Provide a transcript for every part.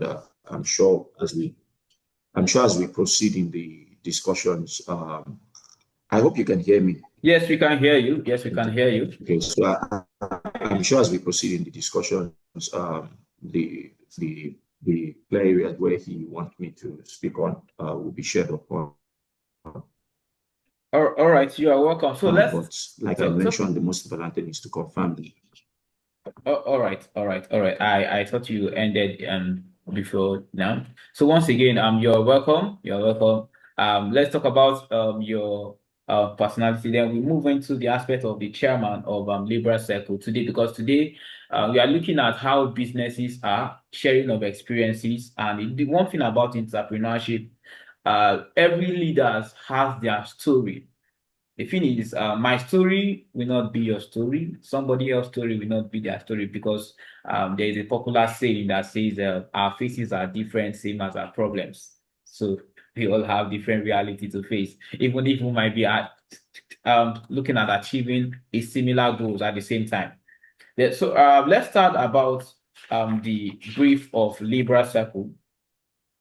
and I'm sure as we proceed in the discussions, I hope you can hear me. Yes, we can hear you. Yes, we can hear you. Okay, so I'm sure as we proceed in the discussions, the play areas where he wants me to speak on will be shared upon. All right, you are welcome. So but like I mentioned, the most important thing is to confirm the. All right. I thought you ended before now. So once again, you're welcome. You're welcome. Let's talk about your personality. Then we move into the aspect of the chairman of Libra Circle today, because today we are looking at how businesses are sharing of experiences. And the one thing about entrepreneurship, every leader has their story. The thing is, my story will not be your story. Somebody else's story will not be their story, because there is a popular saying that says our faces are different, same as our problems. So we all have different reality to face, even if we might be looking at achieving a similar goals at the same time. So let's start about the brief of Libra Circle,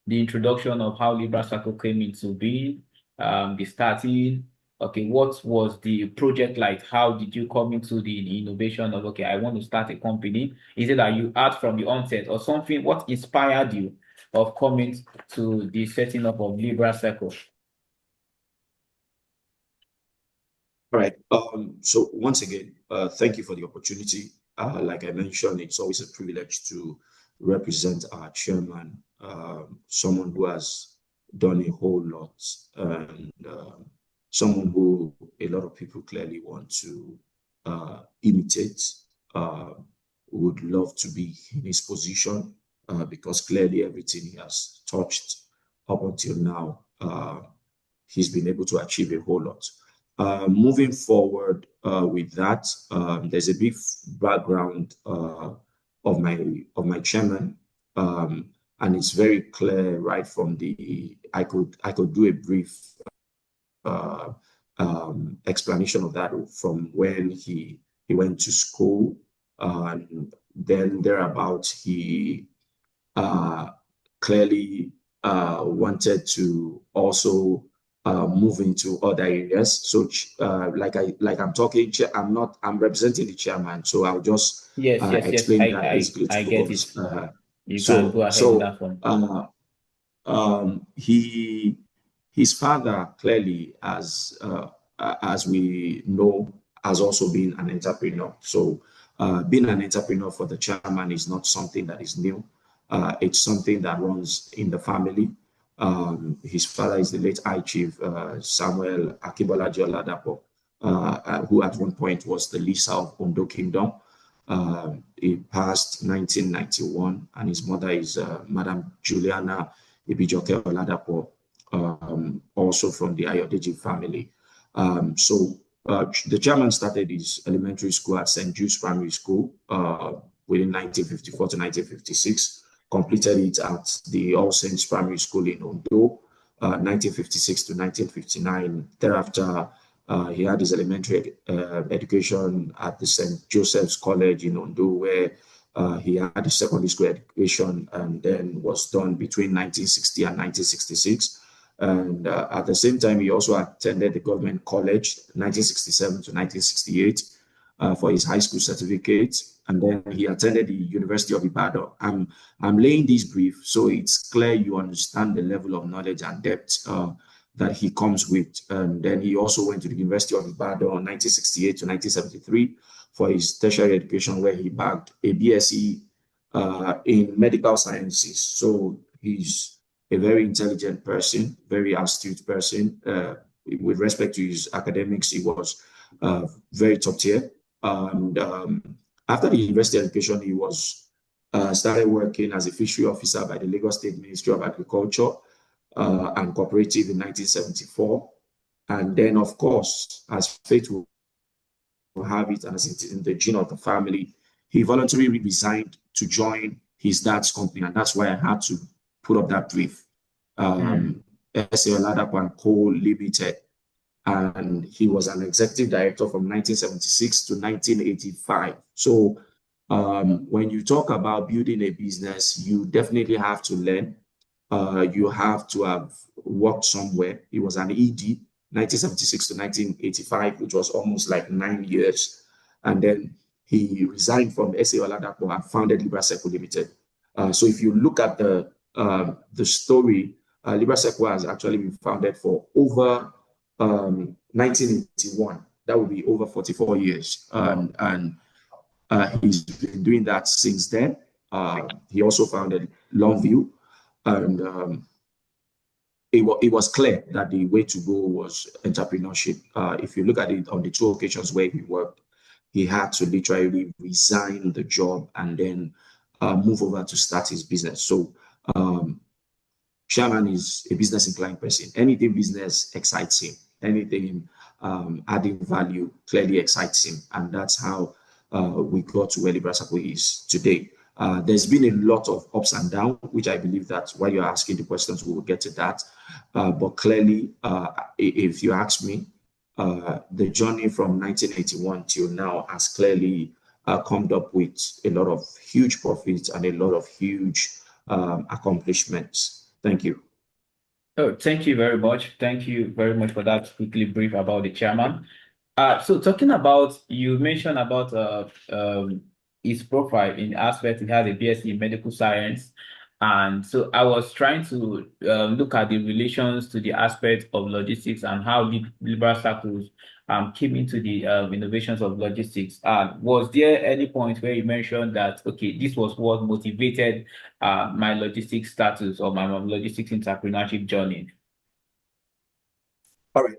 the introduction of how Libra Circle came into being, the starting. Okay, what was the project like? How did you come into the innovation of, okay, I want to start a company? Is it that you had from the onset or something? What inspired you of coming to the setting up of Libra Circle? All right. So once again, thank you for the opportunity. Like I mentioned, it's always a privilege to represent our chairman, someone who has done a whole lot, and someone who a lot of people clearly want to imitate, would love to be in his position, because clearly everything he has touched up until now, he's been able to achieve a whole lot. Moving forward with that, there's a big background of my chairman, and it's very clear right from the. I could do a brief explanation of that from when he went to school, and then thereabout he clearly wanted to also move into other areas. So I'm representing the chairman, so I'll just explain that basically I to get us. it. You can go ahead with that one. His father clearly, as we know, has also been an entrepreneur. So being an entrepreneur for the chairman is not something that is new. It's something that runs in the family. His father is the late High Chief Samuel Akibolaji Oladapo, who at one point was the Lisa of Ondo Kingdom. He passed 1991, and his mother is Madam Juliana Ibijoke Oladapo, also from the Ayodeji family. So the chairman started his elementary school at St. Jude's Primary School within 1954 to 1956. Completed it at the All Saints Primary School in Ondo, 1956 to 1959. Thereafter, he had his elementary education at the St. Joseph's College in Ondo, where he had his secondary school education, and then was done between 1960 and 1966. And at the same time, he also attended the government college, 1967 to 1968, for his high school certificate. And then he attended the University of Ibadan. I'm laying this brief so it's clear you understand the level of knowledge and depth that he comes with. And then he also went to the University of Ibadan 1968 to 1973 for his tertiary education, where he bagged a BSc in medical sciences. So he's a very intelligent person, very astute person. With respect to his academics, he was very top tier. And after the university education, he was started working as a fishery officer by the Lagos State Ministry of Agriculture and Cooperative in 1974. And then, of course, as fate will have it, and as it's in the gene of the family, he voluntarily resigned to join his dad's company. And that's why I had to put up that brief. S.A. Oladapo & Co. Limited. And he was an executive director from 1976 to 1985. So When you talk about building a business, you definitely have to learn. You have to have worked somewhere. It was an ED, 1976 to 1985, which was almost like 9 years. And then he resigned from SA Oladapo and founded Libra Limited. So if you look at the story, Libra has actually been founded for over 1981. That would be over 44 years. And he's been doing that since then. He also founded Longview, and it was clear that the way to go was entrepreneurship. If you look at it on the two occasions where he worked, he had to literally resign the job and then move over to start his business. So Chairman is a business inclined person. Anything business excites him. Anything adding value clearly excites him. And that's how we got to where Libra is today. There's been a lot of ups and downs, which I believe that while you're asking the questions, we will get to that. But clearly, if you ask me, the journey from 1981 till now has clearly come up with a lot of huge profits and a lot of huge accomplishments. Thank you. Oh, thank you very much. Thank you very much for that quickly brief about the chairman. So talking about, you mentioned about his profile in aspect, he has a BSc in medical science. And so I was trying to look at the relations to the aspect of logistics and how Libra Circles came into the innovations of logistics. Was there any point where you mentioned that, okay, this was what motivated my logistics status or my logistics entrepreneurship journey? All right.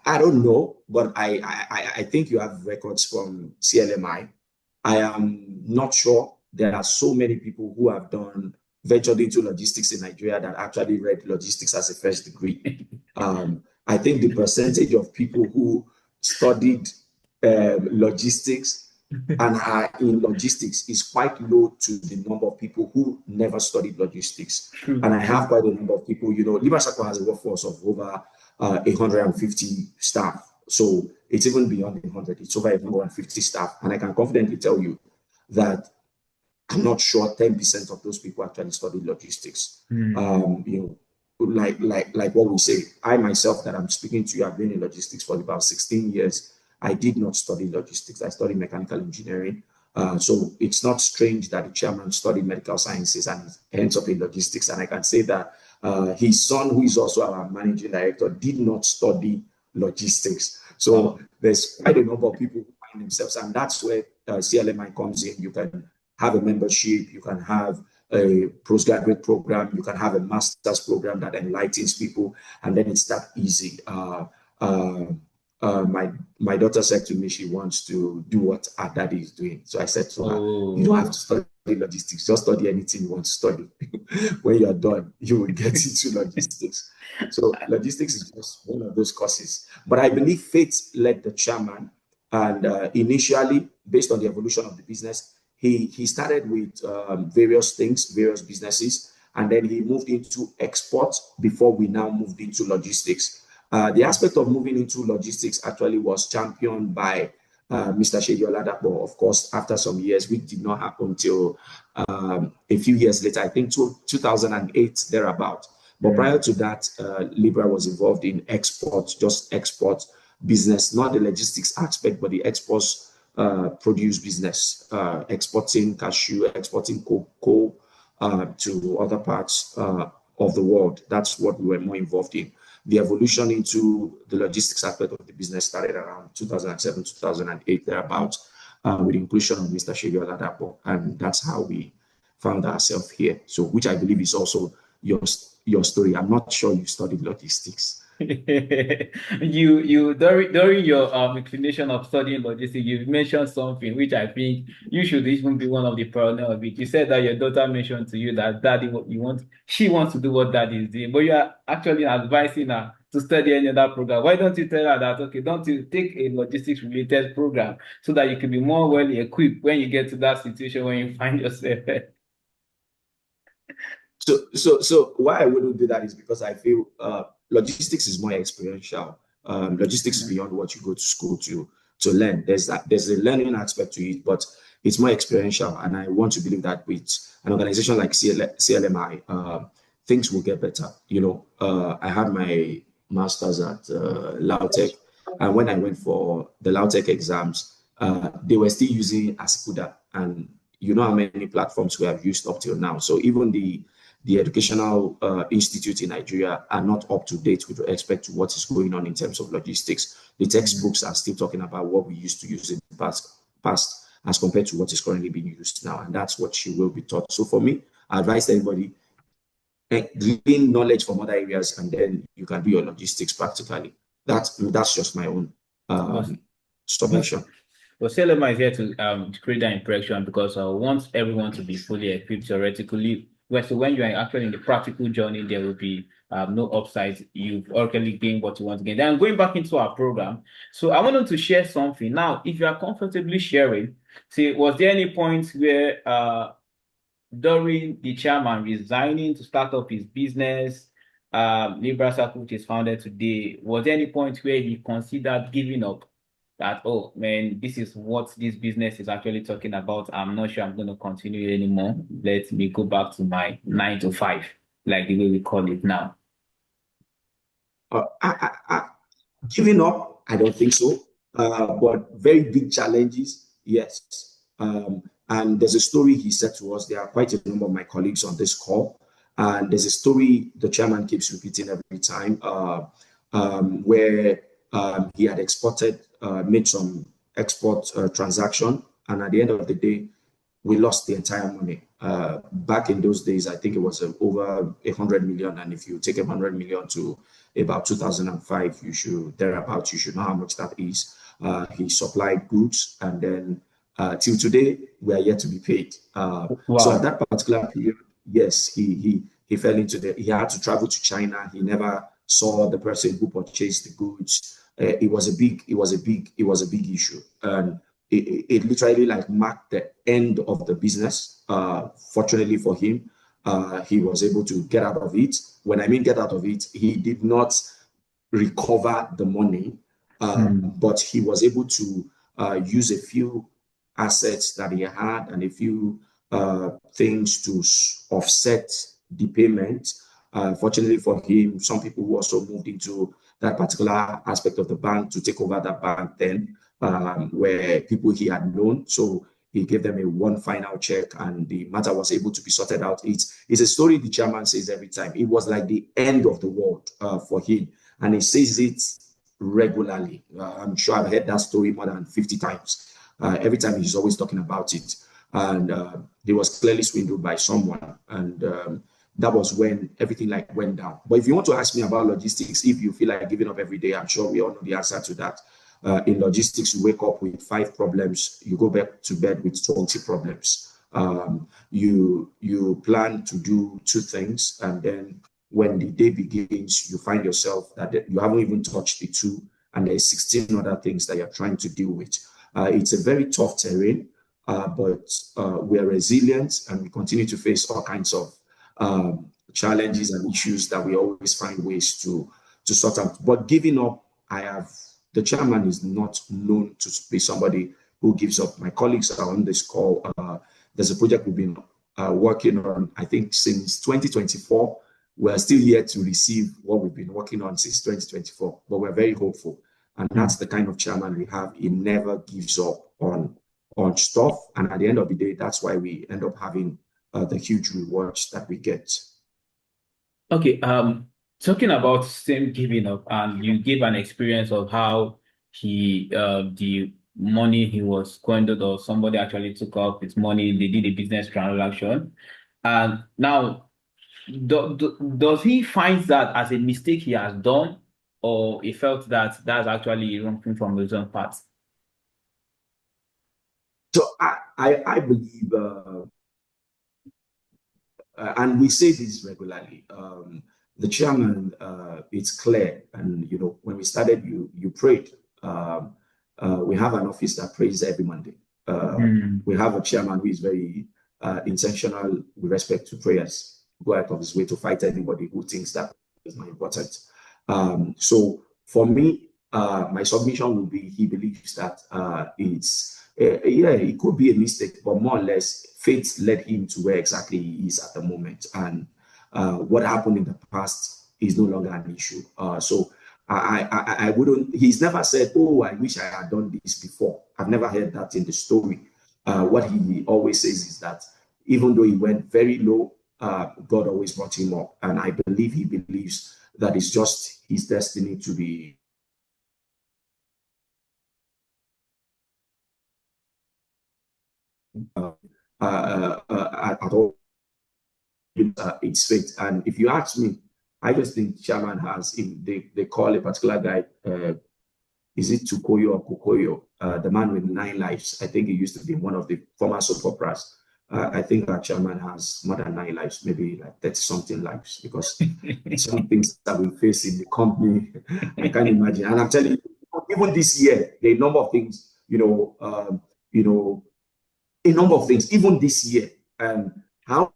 I don't know, but I think you have records from CLMI. I am not sure. There are so many people who have ventured into logistics in Nigeria that actually read logistics as a first degree. I think the percentage of people who studied logistics and are in logistics is quite low to the number of people who never studied logistics. True. And I have quite a number of people, Libra has a workforce of over 150 staff. So it's even beyond 100. It's over 150 staff. And I can confidently tell you that I'm not sure 10% of those people actually studied logistics. Like what we say, I myself that I'm speaking to you, I've been in logistics for about 16 years. I did not study logistics. I studied mechanical engineering. So it's not strange that the chairman studied medical sciences and ends up in logistics. And I can say that his son, who is also our managing director, did not study logistics. So there's quite a number of people who find themselves, and that's where CLMI comes in. You can have a membership, you can have a postgraduate program, you can have a master's program that enlightens people, and then it's that easy. My daughter said to me she wants to do what her daddy is doing. So I said to her, you don't have to study logistics, just study anything you want to study. When you're done, you will get into logistics. So logistics is just one of those courses. But I believe faith led the chairman. And initially, based on the evolution of the business, he started with various things, various businesses, and then he moved into export before we now moved into logistics. The aspect of moving into logistics actually was championed by Mr. Oladapo, of course, after some years, which did not happen until a few years later, I think 2008, thereabout. But prior to that, Libra was involved in export, just export business, not the logistics aspect, but the exports produce business, exporting cashew, exporting cocoa to other parts of the world. That's what we were more involved in. The evolution into the logistics aspect of the business started around 2007, 2008, thereabouts, with the inclusion of Mr. Oladapo, and that's how we found ourselves here. So, which I believe is also your story. I'm not sure you studied logistics. you during your inclination of studying logistics, you mentioned something which I think you should even be one of the pioneers of it. You said that your daughter mentioned to you that she wants to do what daddy is doing, but you are actually advising her to study any other program. Why don't you tell her that, okay, don't you take a logistics related program so that you can be more well equipped when you get to that situation when you find yourself there? So why I wouldn't do that is because I feel logistics is more experiential. Logistics is beyond what you go to school to learn. There's a learning aspect to it, but it's more experiential. And I want to believe that with an organization like CLMI, things will get better. I had my master's at Lautech, and when I went for the Lautech exams, they were still using Asikuda, and you know how many platforms we have used up till now. So even the educational institutes in Nigeria are not up to date with respect to what is going on in terms of logistics. The textbooks are still talking about what we used to use in the past as compared to what is currently being used now. And that's what she will be taught. So for me, I advise everybody, gain knowledge from other areas, and then you can do your logistics practically. That's just my own submission. Well, CLMI is here to create that impression, because I want everyone to be fully equipped theoretically. So when you are actually in the practical journey, there will be no upsides. You've already gained what you want to gain. Then going back into our program, so I wanted to share something. Now, if you are comfortably sharing, see, was there any point where during the chairman resigning to start up his business, Libra Circle, which is founded today, was there any point where he considered giving up? That, oh man, this is what this business is actually talking about. I'm not sure I'm going to continue anymore. Let me go back to my 9 to 5, like the way we call it now. Giving up, I don't think so. But very big challenges, yes. And there's a story he said to us. There are quite a number of my colleagues on this call. And there's a story the chairman keeps repeating every time, where he had made some export transaction. And at the end of the day, we lost the entire money. Back in those days, I think it was over 100 million. And if you take 100 million to about 2005, you should know how much that is. He supplied goods, and then till today, we are yet to be paid. Wow. So at that particular period, yes, he fell into he had to travel to China. He never saw the person who purchased the goods. It was a big issue. And it literally like marked the end of the business. Fortunately for him, he was able to get out of it. When I mean get out of it, he did not recover the money, but he was able to use a few assets that he had and a few things to offset the payment. Fortunately for him, some people who also moved into that particular aspect of the bank to take over that bank then, where people he had known. So he gave them one final check, and the matter was able to be sorted out. It's a story the chairman says every time. It was like the end of the world for him, and he says it regularly. I'm sure I've heard that story more than 50 times. Every time he's always talking about it. And he was clearly swindled by someone. And that was when everything like went down. But if you want to ask me about logistics, if you feel like giving up every day, I'm sure we all know the answer to that. In logistics, you wake up with 5 problems, you go back to bed with 20 problems. You plan to do 2 things, and then when the day begins, you find yourself that you haven't even touched the 2, and there's 16 other things that you're trying to deal with. It's a very tough terrain, but we're resilient, and we continue to face all kinds of challenges and issues that we always find ways to sort out. But giving up, the chairman is not known to be somebody who gives up. My colleagues are on this call. There's a project we've been working on, I think, since 2024. We're still yet to receive what we've been working on since 2024, but we're very hopeful. And that's the kind of chairman we have. He never gives up on stuff. And at the end of the day, that's why we end up having the huge rewards that we get. Okay, talking about same giving up, and you gave an experience of how the money he was squandered, or somebody actually took out his money, they did a business transaction. And now, does he find that as a mistake he has done, or he felt that that's actually wrong from his own part? So I believe, and we say this regularly, the chairman, it's clear. And, when we started, you prayed. We have an office that prays every Monday. We have a chairman who is very intentional with respect to prayers, go out of his way to fight anybody who thinks that is not important. So for me, my submission would be he believes that it could be a mistake, but more or less fate led him to where exactly he is at the moment. And what happened in the past is no longer an issue. So I wouldn't, he's never said, oh, I wish I had done this before. I've never heard that in the story. What he always says is that even though he went very low, God always brought him up. And I believe he believes that it's just his destiny to be at all. It's fate. And if you ask me, I just think Chairman has, if they call a particular guy, is it Tukoyo or Kukoyo, the man with 9 lives? I think he used to be one of the former soap operas. I think our chairman has more than 9 lives, maybe like 30 something lives, because some things that we face in the company, I can't imagine. And I'm telling you, even this year, the number of things, a number of things, even this year, how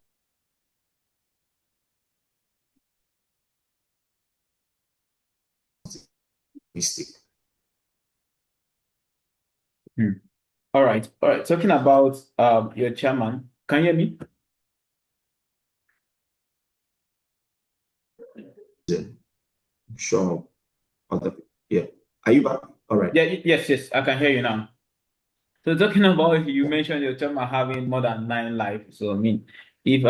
mistake. All right. Talking about your chairman, can you hear me? Sure. Yeah. Are you back? All right. Yeah. Yes. I can hear you now. So talking about, you mentioned your chairman having more than 9 lives. So I mean, if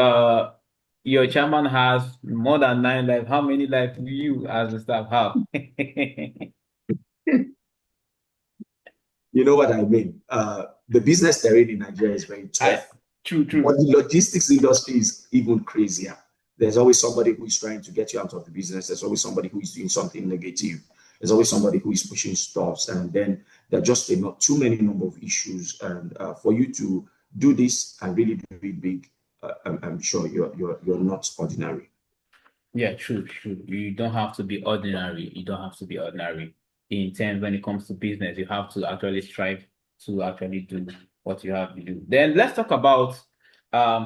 your chairman has more than 9 lives, how many lives do you as a staff have? You know what I mean? The business terrain in Nigeria is very tough. True. But the logistics industry is even crazier. There's always somebody who is trying to get you out of the business. There's always somebody who is doing something negative. There's always somebody who is pushing stuffs. And then there are just not too many number of issues. And for you to do this and really do it big, I'm sure you're not ordinary. Yeah, true. You don't have to be ordinary. You don't have to be ordinary. In terms when it comes to business, you have to actually strive to actually do what you have to do. Then let's talk about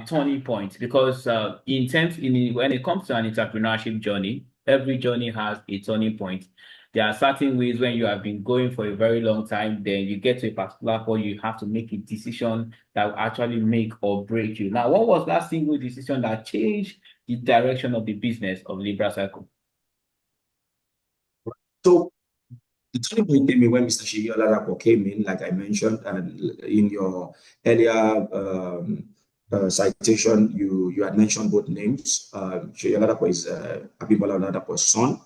turning points, because when it comes to an entrepreneurship journey, every journey has a turning point. There are certain ways when you have been going for a very long time, then you get to a particular point, you have to make a decision that will actually make or break you. Now, what was that single decision that changed the direction of the business of Libra Cycle? So the turning point came in when Mr. Oladapo came in, like I mentioned, and in your earlier citation, you had mentioned both names. Oladapo is Abimbola Oladapo's son,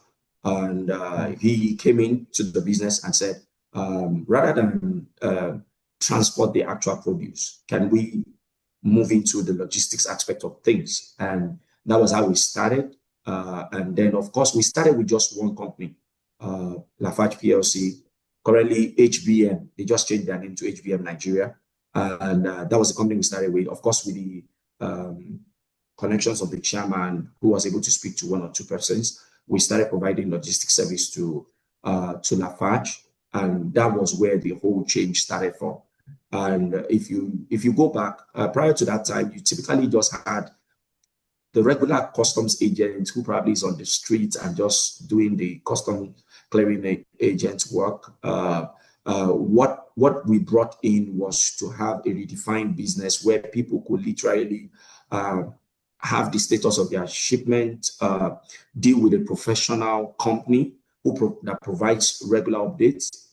and he came into the business and said, rather than transport the actual produce, can we move into the logistics aspect of things? And that was how we started. And then, of course, we started with just one company, Lafarge PLC, currently HBM. They just changed their name to HBM Nigeria. And that was the company we started with, of course, with the connections of the chairman, who was able to speak to 1 or 2 persons. We started providing logistics service to Lafarge. And that was where the whole change started from. And if you go back, prior to that time, you typically just had the regular customs agent who probably is on the street and just doing the custom clearing agent work. What we brought in was to have a redefined business where people could literally have the status of their shipment, deal with a professional company that provides regular updates.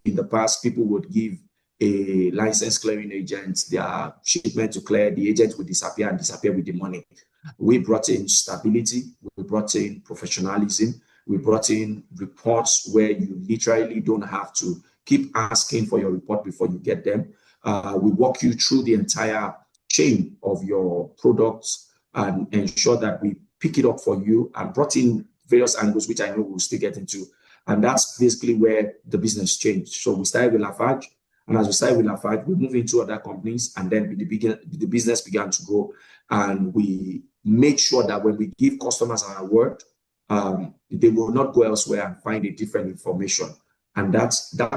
In the past, people would give a licensed clearing agent their shipment to clear, the agent would disappear with the money. We brought in stability, we brought in professionalism, we brought in reports where you literally don't have to keep asking for your report before you get them. We walk you through the entire chain of your products and ensure that we pick it up for you, and brought in various angles, which I know we'll still get into. And that's basically where the business changed. So we started with Lafarge. And as we started with Lafarge, we moved into other companies, and then the business began to grow. And we made sure that when we give customers our word, they will not go elsewhere and find a different information. And that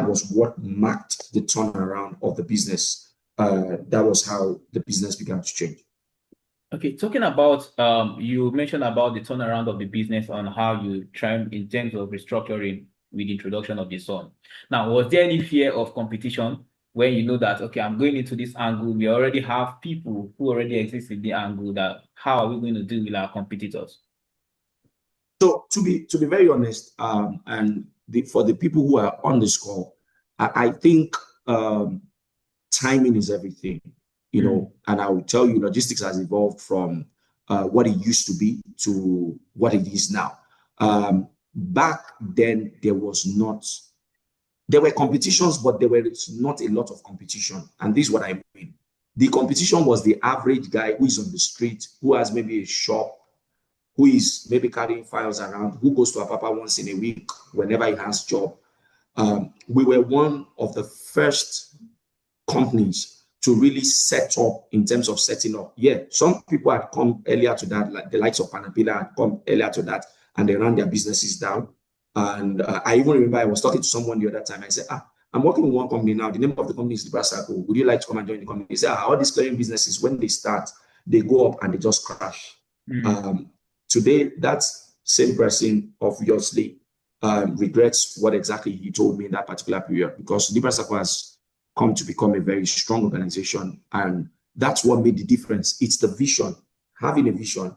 was what marked the turnaround of the business. That was how the business began to change. Okay, talking about, you mentioned about the turnaround of the business on how you try in terms of restructuring. with the introduction of the sun. Now, was there any fear of competition when you know that, okay, I'm going into this angle, we already have people who already exist in the angle, that how are we going to deal with our competitors? So to be very honest, for the people who are on this call, I think timing is everything, and I will tell you, logistics has evolved from what it used to be to what it is now. Back then, there were competitions, but there was not a lot of competition. And this is what I mean. The competition was the average guy who is on the street, who has maybe a shop, who is maybe carrying files around, who goes to a papa once in a week whenever he has job. We were one of the first companies to really set up in terms of setting up. Yeah, some people had come earlier to that, like the likes of Panapila had come earlier to that, and they ran their businesses down. And I even remember I was talking to someone the other time. I said, I'm working with one company now. The name of the company is Libra Circle. Would you like to come and join the company? He said, all these clearing businesses, when they start, they go up and they just crash. Today, that same person obviously regrets what exactly he told me in that particular period, because Libra Circle has come to become a very strong organization, and that's what made the difference. It's the vision, having a vision,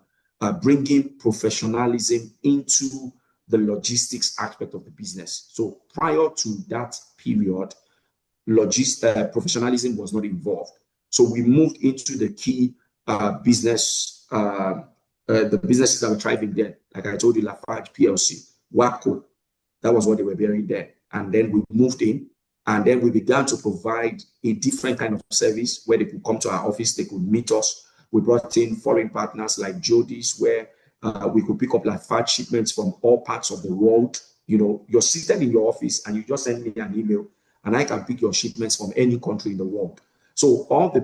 bringing professionalism into the logistics aspect of the business. So prior to that period, professionalism was not involved. So we moved into the key business, the businesses that were thriving then. Like I told you, Lafarge PLC, WAPCO, that was what they were bearing there. And then we moved in, and then we began to provide a different kind of service where they could come to our office, they could meet us. We brought in foreign partners like Jody's, where we could pick up Lafarge shipments from all parts of the world. You're seated in your office and you just send me an email, and I can pick your shipments from any country in the world. So all the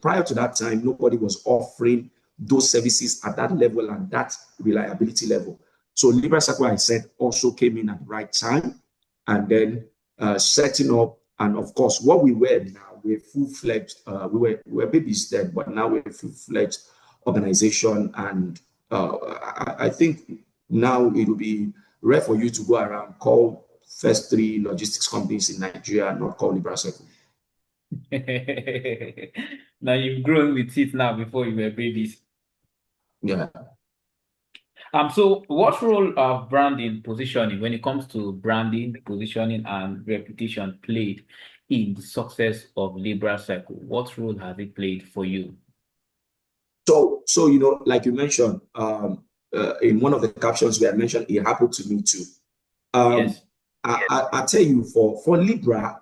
prior to that time, nobody was offering those services at that level and that reliability level. So Libra Circle, I said, also came in at the right time, and then setting up, and of course, what we were now, we're full-fledged, we were babies then, but now we're a full-fledged organization. And I think now it will be rare for you to go around, call first 3 logistics companies in Nigeria and not call Libra Circle. Now you've grown with it now before you were babies. Yeah. So what role of branding, positioning, when it comes to branding, positioning, and reputation played in the success of Libra Circle? What role has it played for you? So like you mentioned, in one of the captions where I mentioned, it happened to me too. Yes. I tell you, for Libra,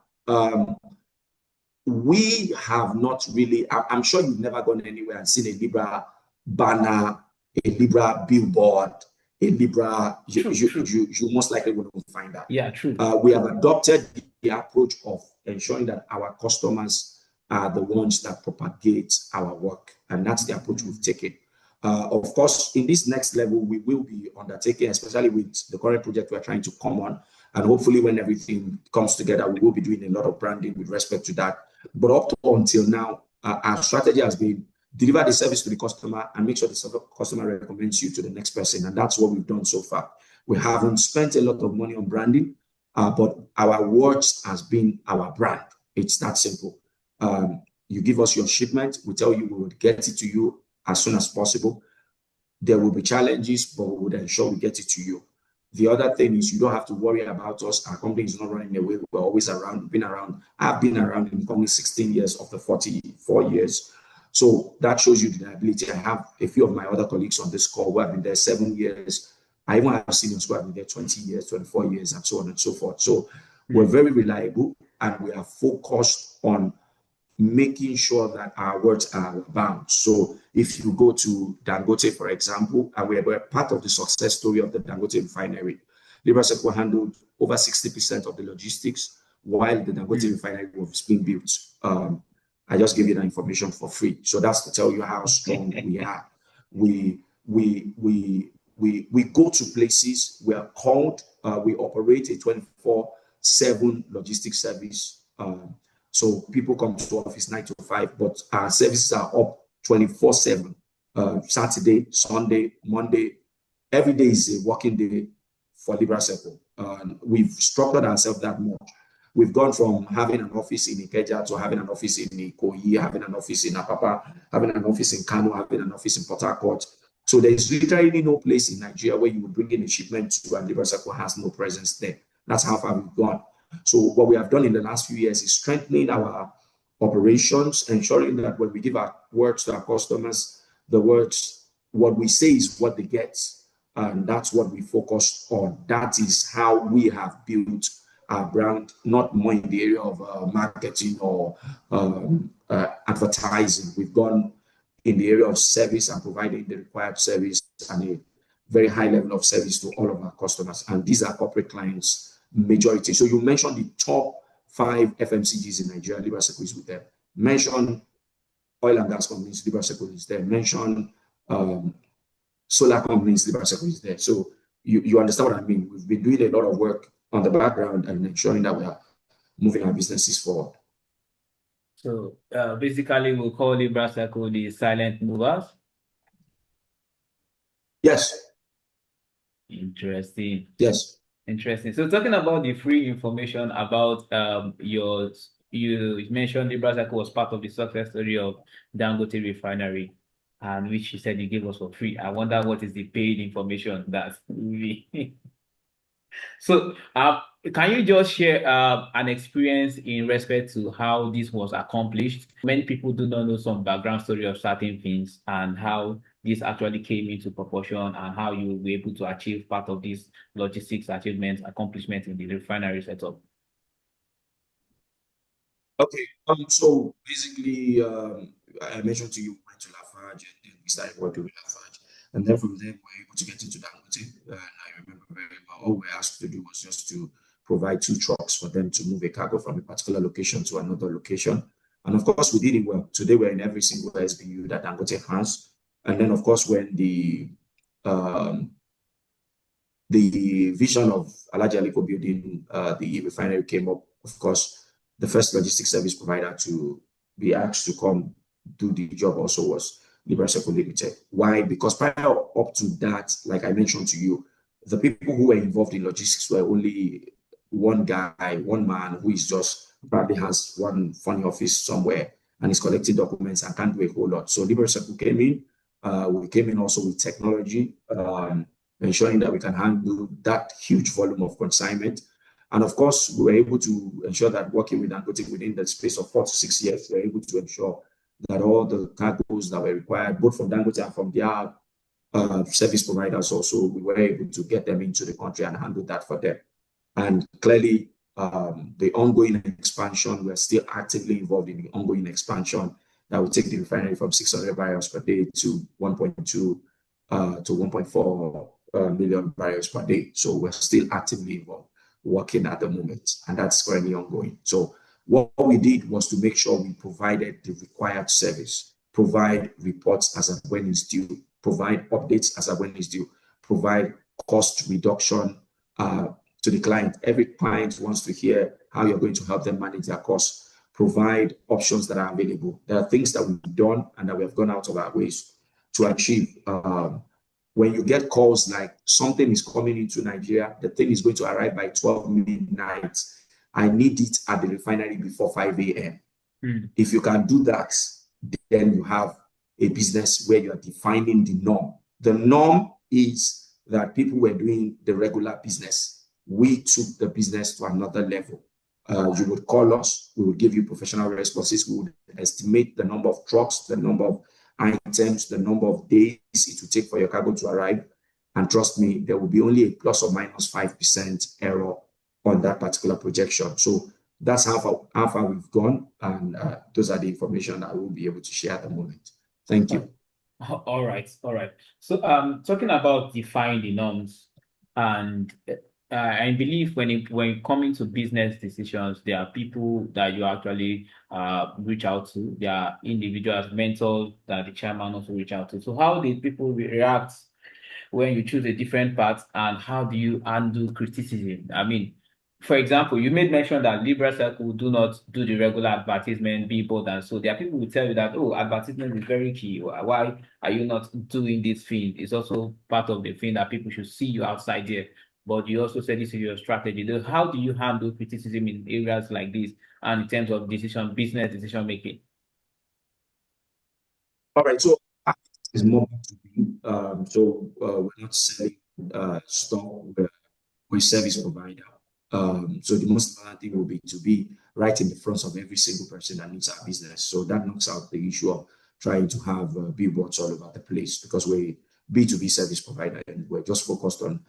we have not really, I'm sure you've never gone anywhere and seen a Libra banner, a Libra billboard, a Libra, you most likely wouldn't find that. Yeah, true. We have adopted the approach of ensuring that our customers are the ones that propagate our work. And that's the approach we've taken. Of course, in this next level, we will be undertaking, especially with the current project we're trying to come on. And hopefully when everything comes together, we will be doing a lot of branding with respect to that. But up to until now, our strategy has been deliver the service to the customer and make sure the customer recommends you to the next person. And that's what we've done so far. We haven't spent a lot of money on branding, but our words has been our brand. It's that simple. You give us your shipment, we tell you we will get it to you as soon as possible. There will be challenges, but we would ensure we get it to you. The other thing is you don't have to worry about us. Our company is not running away. We're always around. We've been around. I've been around in the company 16 years of the 44 years. So that shows you the ability. I have a few of my other colleagues on this call who have been there 7 years. I even have seniors who have been there 20 years, 24 years, and so on and so forth. So we're very reliable, and we are focused on making sure that our words are bound. So if you go to Dangote, for example, and we were part of the success story of the Dangote refinery, Libra Circle handled over 60% of the logistics while the Dangote refinery was being built. I just give you that information for free. So that's to tell you how strong we are. We go to places, we are called, we operate a 24/7 logistics service. So people come to office 9 to 5, but our services are up 24/7. Saturday, Sunday, Monday, every day is a working day for Libra Circle. we've structured ourselves that much. We've gone from having an office in Ikeja to having an office in Ikoyi, having an office in Apapa, having an office in Kano, having an office in Port Harcourt. So there's literally no place in Nigeria where you would bring in a shipment to and Libra Circle has no presence there. That's how far we've gone. So what we have done in the last few years is strengthening our operations, ensuring that when we give our words to our customers, the words, what we say is what they get. And that's what we focus on. That is how we have built our brand, not more in the area of marketing or advertising. We've gone in the area of service and providing the required service and a very high level of service to all of our customers. And these are corporate clients, majority. So you mentioned the top 5 FMCGs in Nigeria, Libra Circle is with them. Mention oil and gas companies, Libra Circle is there. Mention solar companies, Libra Circle is there. So you understand what I mean. We've been doing a lot of work on the background and ensuring that we are moving our businesses forward. So basically, we'll call Libra Circle the silent movers. Yes. Interesting. Yes. Interesting. So talking about the free information about you mentioned Libra Circle was part of the success story of Dangote Refinery, and which you said you gave us for free. I wonder what is the paid information that we. So, can you just share an experience in respect to how this was accomplished? Many people do not know some background story of certain things and how this actually came into proportion and how you were able to achieve part of this logistics achievements, accomplishments in the refinery setup. Okay. So basically, I mentioned to you, we went to Lafarge and then we started working with Lafarge. And then from there, we were able to get into Dangote. I remember very well. All we were asked to do was just to provide 2 trucks for them to move a cargo from a particular location to another location. And of course, we did it well. Today, we're in every single SBU that Dangote has. And then, of course, when the vision of Alhaji Aliko building the refinery came up, of course, the first logistics service provider to be asked to come do the job also was Libra Circle Limited. Why? Because prior up to that, like I mentioned to you, the people who were involved in logistics were only one guy, one man who is just probably has one funny office somewhere and is collecting documents and can't do a whole lot. So Libra Circle came in. We came in also with technology, ensuring that we can handle that huge volume of consignment. And of course, we were able to ensure that working with Dangote within the space of 4 to 6 years, we were able to ensure that all the cargoes that were required, both from Dangote and from their service providers also, we were able to get them into the country and handle that for them. And clearly, the ongoing expansion, we're still actively involved in the ongoing expansion that will take the refinery from 600 barrels per day to 1.2 to 1.4 million barrels per day. So we're still actively involved, working at the moment, and that's currently ongoing. So what we did was to make sure we provided the required service, provide reports as and when it's due, provide updates as and when it's due, provide cost reduction to the client. Every client wants to hear how you're going to help them manage their costs, provide options that are available. There are things that we've done and that we have gone out of our ways to achieve. When you get calls like something is coming into Nigeria, the thing is going to arrive by 12 midnight. I need it at the refinery before 5 a.m. If you can do that, then you have a business where you are defining the norm. The norm is that people were doing the regular business. We took the business to another level. You would call us, we would give you professional responses, we would estimate the number of trucks, the number of items, the number of days it will take for your cargo to arrive. And trust me, there will be only a plus or minus 5% error on that particular projection. So that's how far we've gone. And those are the information that I will be able to share at the moment. Thank you. All right. All right. So talking about defining the norms, and I believe when coming to business decisions, there are people that you actually reach out to. There are individuals, mentors that the chairman also reach out to. So how did people react when you choose a different path, and how do you handle criticism? I mean, for example, you made mention that Libra Circle do not do the regular advertisement, billboard, and so there are people who tell you that, oh, advertisement is very key. Why are you not doing this thing? It's also part of the thing that people should see you outside there. but you also said this is your strategy. How do you handle criticism in areas like this and in terms of business decision making? All right, so it's more B2B. We're not selling stock, we're a service provider. So the most important thing will be to be right in the front of every single person that needs our business. So that knocks out the issue of trying to have billboards all over the place, because we're B2B service provider and we're just focused on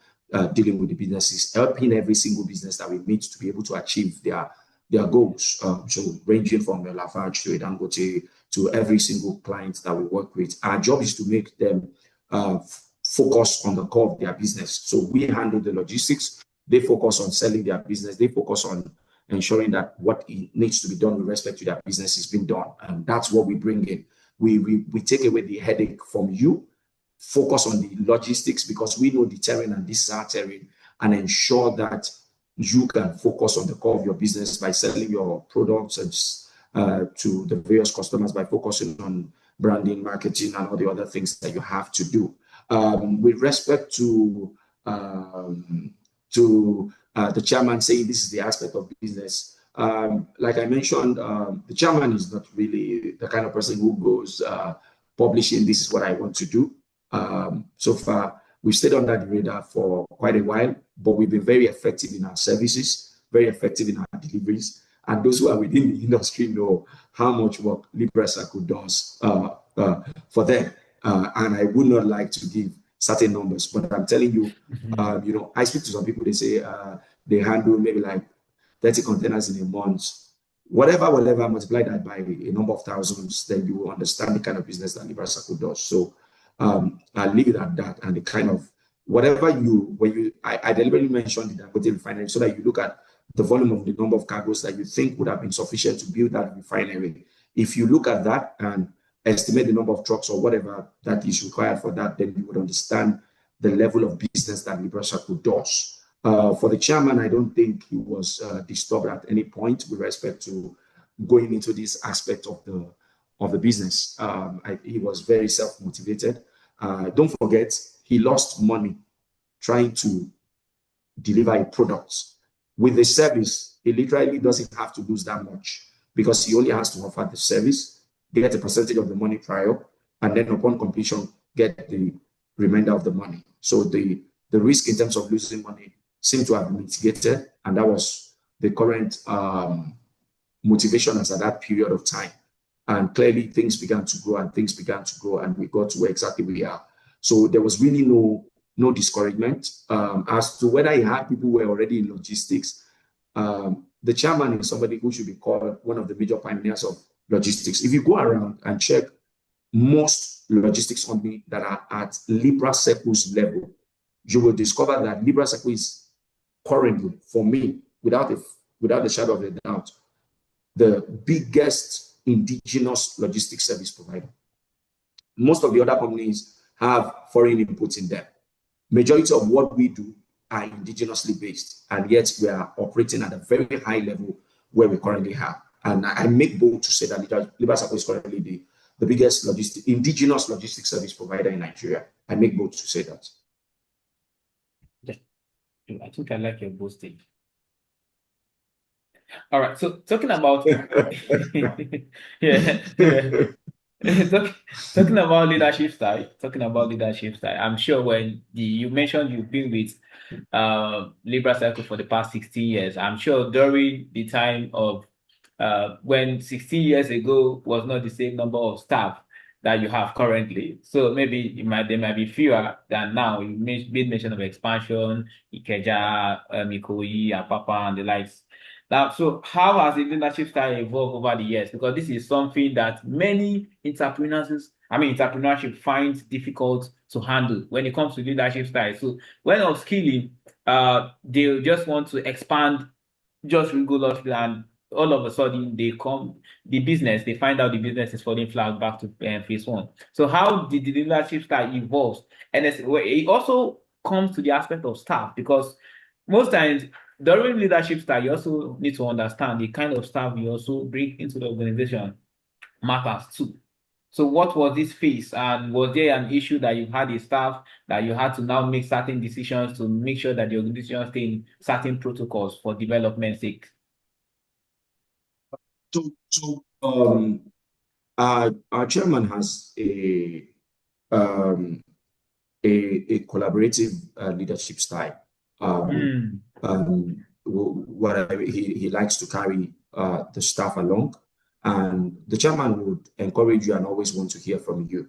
dealing with the businesses, helping every single business that we meet to be able to achieve their goals. So ranging from a Lafarge to a Dangote to every single client that we work with. Our job is to make them focus on the core of their business. So we handle the logistics. They focus on selling their business. They focus on ensuring that what needs to be done with respect to their business is being done. And that's what we bring in. We take away the headache from you, focus on the logistics because we know the terrain and this is our terrain, and ensure that you can focus on the core of your business by selling your products and to the various customers, by focusing on branding, marketing, and all the other things that you have to do. With respect to the chairman saying this is the aspect of business, like I mentioned, the chairman is not really the kind of person who goes publishing, this is what I want to do. So far, we've stayed under the radar for quite a while, but we've been very effective in our services, very effective in our deliveries. And those who are within the industry know how much work Libra Circle does for them. And I would not like to give certain numbers, but I'm telling you, I speak to some people, they say they handle maybe like 30 containers in a month. Whatever, multiply that by a number of thousands, then you will understand the kind of business that Libra Circle does. So I'll leave it at that. And the kind of whatever I deliberately mentioned the Dangote refinery so that you look at the volume of the number of cargoes that you think would have been sufficient to build that refinery. If you look at that and estimate the number of trucks or whatever that is required for that, then you would understand the level of business that Libra Circle does. For the chairman, I don't think he was disturbed at any point with respect to going into this aspect of the business. He was very self-motivated. Don't forget, he lost money trying to deliver a product. With the service, he literally doesn't have to lose that much because he only has to offer the service, get a percentage of the money prior, and then upon completion, get the remainder of the money. So the risk in terms of losing money seemed to have been mitigated, and that was the current motivation as at that period of time. And clearly things began to grow and we got to where exactly we are. So there was really no discouragement. As to whether he had people who were already in logistics, the chairman is somebody who should be called one of the major pioneers of logistics. If you go around and check most logistics companies that are at Libra Circle's level, you will discover that Libra Circle is currently, for me, without a shadow of a doubt, the biggest indigenous logistics service provider. Most of the other companies have foreign inputs in them. Majority of what we do are indigenously based, and yet we are operating at a very high level where we currently are. And I make bold to say that Libra Circle is currently the biggest indigenous logistics service provider in Nigeria. I make bold to say that. I think I like your boasting. All right, so talking about talking about leadership style, I'm sure when you mentioned you've been with Libra Circle for the past 16 years, I'm sure during the time of when 16 years ago was not the same number of staff that you have currently. So maybe there might be fewer than now. You made mention of expansion, Ikeja, Ikoyi, Apapa, and the likes. Now, so how has the leadership style evolved over the years? Because this is something that many entrepreneurship finds difficult to handle when it comes to leadership style. So when upskilling, they just want to expand just rigorously, and all of a sudden they find out the business is falling flat back to phase one. So how did the leadership style evolve? And it also comes to the aspect of staff, because most times during leadership style, you also need to understand the kind of staff you also bring into the organization matters too. So what was this phase? And was there an issue that you had a staff that you had to now make certain decisions to make sure that the organization stay in certain protocols for development's sake? Our chairman has um, a collaborative leadership style. He likes to carry the staff along, and the chairman would encourage you and always want to hear from you.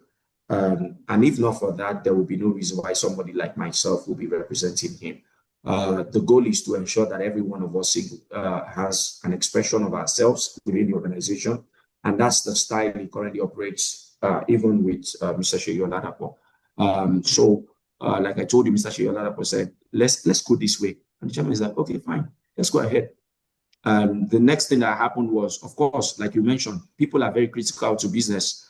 And if not for that, there will be no reason why somebody like myself will be representing him. The goal is to ensure that every one of us has an expression of ourselves within the organization, and that's the style he currently operates, even with Mr. Oladapo. Like I told you, Mr. Oladapo said, let's go this way. And the chairman is like, okay, fine, let's go ahead. The next thing that happened was, of course, like you mentioned, people are very critical to business.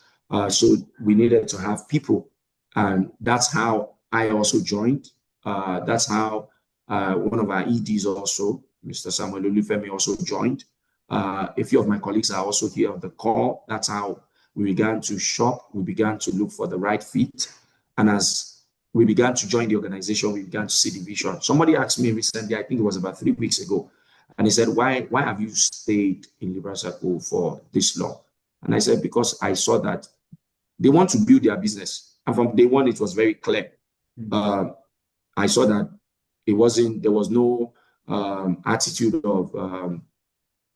So we needed to have people. And that's how I also joined. That's how one of our EDs also, Mr. Samuel Olufemi, also joined. A few of my colleagues are also here on the call. That's how we began to shop. We began to look for the right fit. And as we began to join the organization, we began to see the vision. Somebody asked me recently, I think it was about 3 weeks ago, and he said, why have you stayed in Libra Circle for this long? And I said, because I saw that they want to build their business. And from day one, it was very clear. I saw that there was no attitude of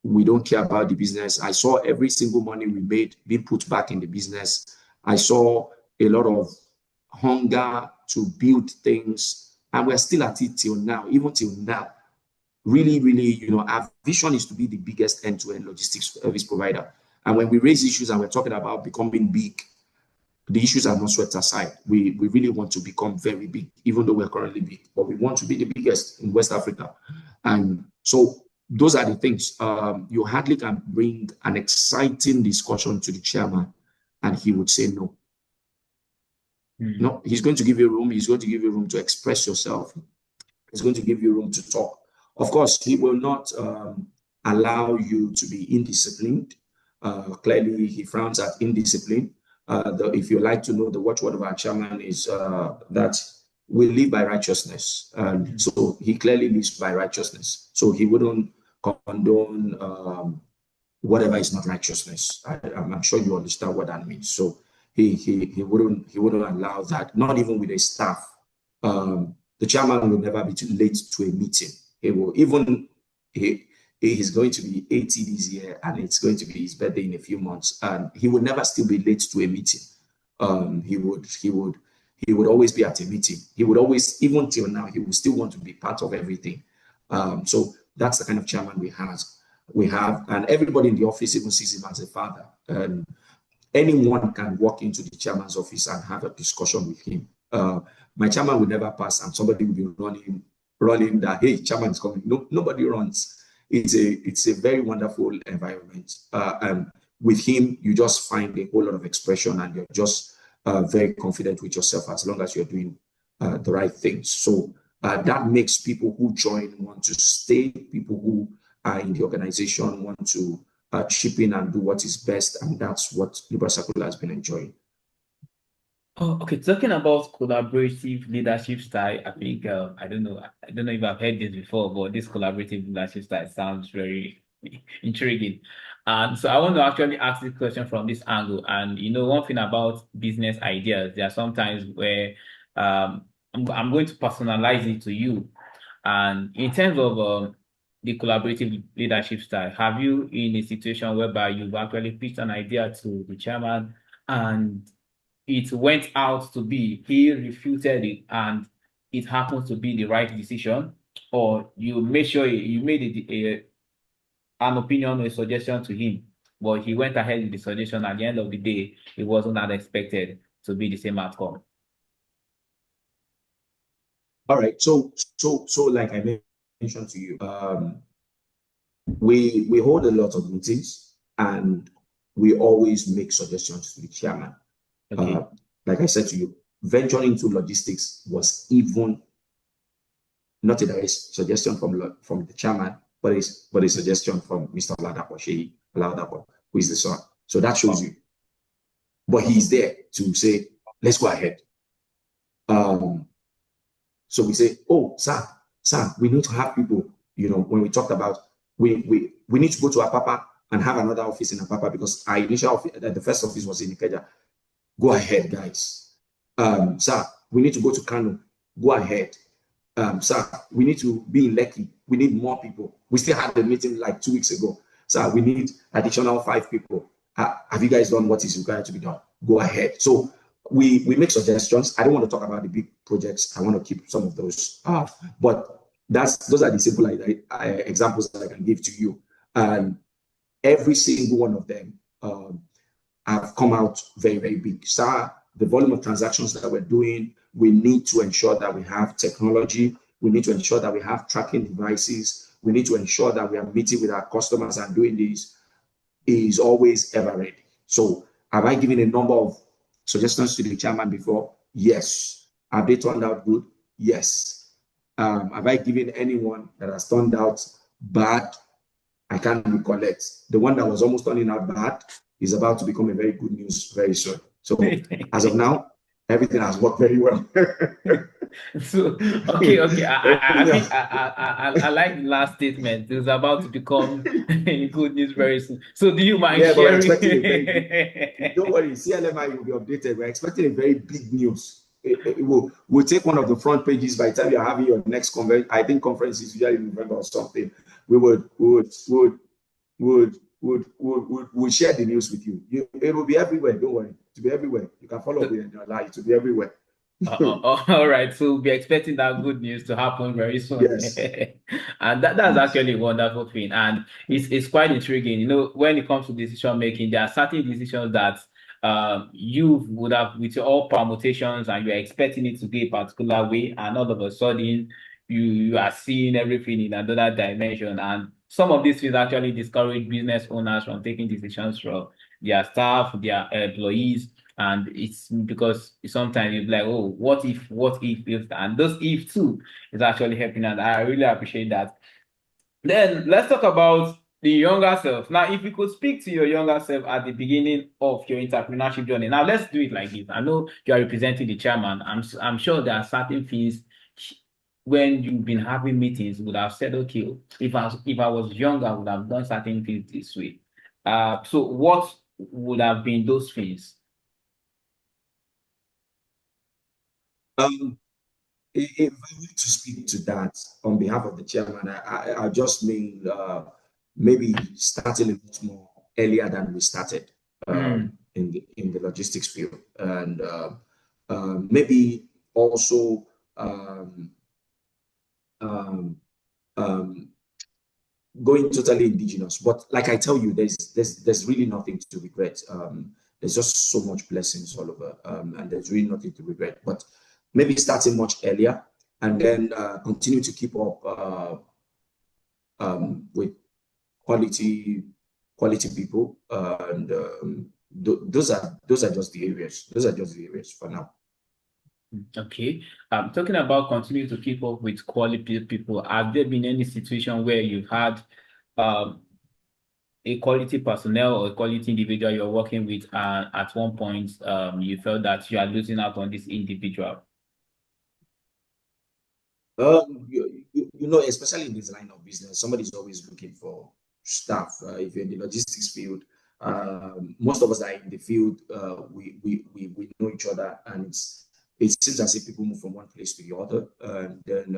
we don't care about the business. I saw every single money we made being put back in the business. I saw a lot of hunger to build things, and we're still at it till now, even till now. Really, really, our vision is to be the biggest end-to-end logistics service provider. And when we raise issues and we're talking about becoming big, the issues are not swept aside. We really want to become very big, even though we're currently big, but we want to be the biggest in West Africa. And so those are the things. You hardly can bring an exciting discussion to the chairman and he would say no. No, he's going to give you room. He's going to give you room to express yourself. He's going to give you room to talk. Of course, he will not allow you to be indisciplined. Clearly, he frowns at indiscipline. If you like to know, the watchword of our chairman is that we live by righteousness. So he clearly lives by righteousness. So he wouldn't condone whatever is not righteousness. I'm sure you understand what that means. So he wouldn't allow that, not even with a staff. The chairman will never be too late to a meeting. He's going to be 80 this year, and it's going to be his birthday in a few months, and he would never still be late to a meeting. He would always be at a meeting. He would always, even till now, he would still want to be part of everything. So that's the kind of chairman we have, and everybody in the office even sees him as a father. Anyone can walk into the chairman's office and have a discussion with him. My chairman will never pass, and somebody will be running that, hey, chairman is coming. No, nobody runs. It's a very wonderful environment. And with him, you just find a whole lot of expression, and you're just very confident with yourself as long as you're doing the right things. So that makes people who join want to stay. People who are in the organization want to chip in and do what is best, and that's what Libra Circle has been enjoying. Oh, okay. Talking about collaborative leadership style, I think I don't know if I've heard this before, but this collaborative leadership style sounds very intriguing. And so I want to actually ask this question from this angle. And one thing about business ideas, there are sometimes where I'm going to personalize it to you. And in terms of the collaborative leadership style, have you in a situation whereby you've actually pitched an idea to the chairman and it went out to be, he refuted it, and it happens to be the right decision, or you made sure you made an opinion or a suggestion to him, but he went ahead with the suggestion. At the end of the day, it wasn't as expected to be the same outcome. All right. So like I mentioned to you, we hold a lot of meetings, and we always make suggestions to the chairman. Okay. Like I said to you, venturing into logistics was even not a direct suggestion from the chairman, but a suggestion from Mr. Oladapo, who is the son. So that shows you. but he's there to say, let's go ahead. So we say, oh, sir, we need to have people, when we talked about, we need to go to Apapa and have another office in Apapa because our initial office, the first office was in Ikeja. Go ahead, guys. Sir, we need to go to Kano. Go ahead. Sir, we need to be in Lekki. We need more people. We still had a meeting like 2 weeks ago. Sir, we need additional 5 people. Have you guys done what is required to be done? Go ahead. So we make suggestions. I don't want to talk about the big projects. I want to keep some of those. But those are the simple examples that I can give to you. And every single one of them have come out very, very big. Sir, the volume of transactions that we're doing, we need to ensure that we have technology. We need to ensure that we have tracking devices. We need to ensure that we are meeting with our customers and doing this is always ever ready. So have I given a number of suggestions to the chairman before? Yes. Have they turned out good? Yes. Have I given anyone that has turned out bad? I can't recollect. The one that was almost turning out bad is about to become a very good news very soon. So as of now, everything has worked very well. So okay. I think I like the last statement. It's about to become good news very soon. So do you mind sharing? But we're expecting a very big, don't worry, CLMI will be updated. We're expecting a very big news. We'll take one of the front pages by the time you're having your next conference. I think conference is usually in November or something. We would share the news with you. It will be everywhere. Don't worry. To be everywhere. You can follow me in your life. To be everywhere. All right, so we'll be expecting that good news to happen very soon. Yes. And that's actually a wonderful thing. And it's quite intriguing. When it comes to decision making, there are certain decisions that you would have with all permutations and you're expecting it to go a particular way, and all of a sudden you are seeing everything in another dimension. And some of these things actually discourage business owners from taking decisions from their staff, their employees. And it's because sometimes you're like, oh, what if, and those if too is actually helping. And I really appreciate that. Then let's talk about the younger self. Now, if you could speak to your younger self at the beginning of your entrepreneurship journey, now let's do it like this. I know you are representing the chairman. I'm sure there are certain things when you've been having meetings would have said, okay, if I was younger, I would have done certain things this way. So what would have been those things? If I were to speak to that on behalf of the chairman, I just mean maybe starting a bit more earlier than we started in the logistics field, and maybe also going totally indigenous. But like I tell you, there's really nothing to regret. There's just so much blessings all over, and there's really nothing to regret. But maybe starting much earlier and then continue to keep up with quality people, and those are just the areas. Those are just the areas for now. Okay. Talking about continuing to keep up with quality people, have there been any situation where you've had a quality personnel or a quality individual you're working with, and at one point you felt that you are losing out on this individual? Especially in this line of business, somebody's always looking for staff. If you're in the logistics field, most of us that are in the field, we know each other, and it seems as if people move from one place to the other, and then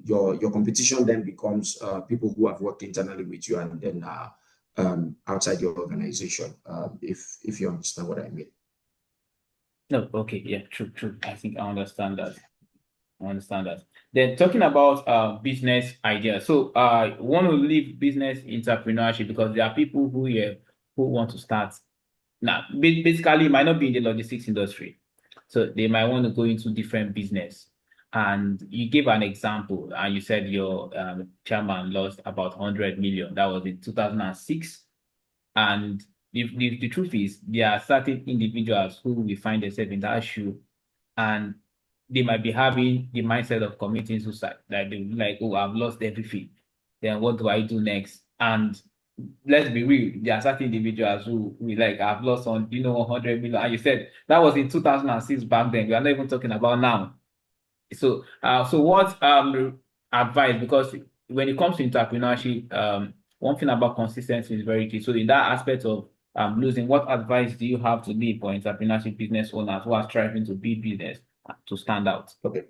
your competition then becomes people who have worked internally with you, and then outside your organization. If you understand what I mean. No, okay, yeah, true. I think I understand that. Then talking about business ideas. So I want to leave business entrepreneurship because there are people who want to start. Now, basically, it might not be in the logistics industry. So they might want to go into different business. And you gave an example, and you said your chairman lost about 100 million. That was in 2006. And the truth is, there are certain individuals who will find themselves in that shoe, and they might be having the mindset of committing suicide. Like they'll be like, oh, I've lost everything. Then what do I do next? And let's be real, there are certain individuals who we like have lost on, 100 million. And you said that was in 2006 back then. We are not even talking about now. So, so what advice? Because when it comes to entrepreneurship, one thing about consistency is very key. So, in that aspect of losing, what advice do you have to leave for entrepreneurship business owners who are striving to build business to stand out? Okay.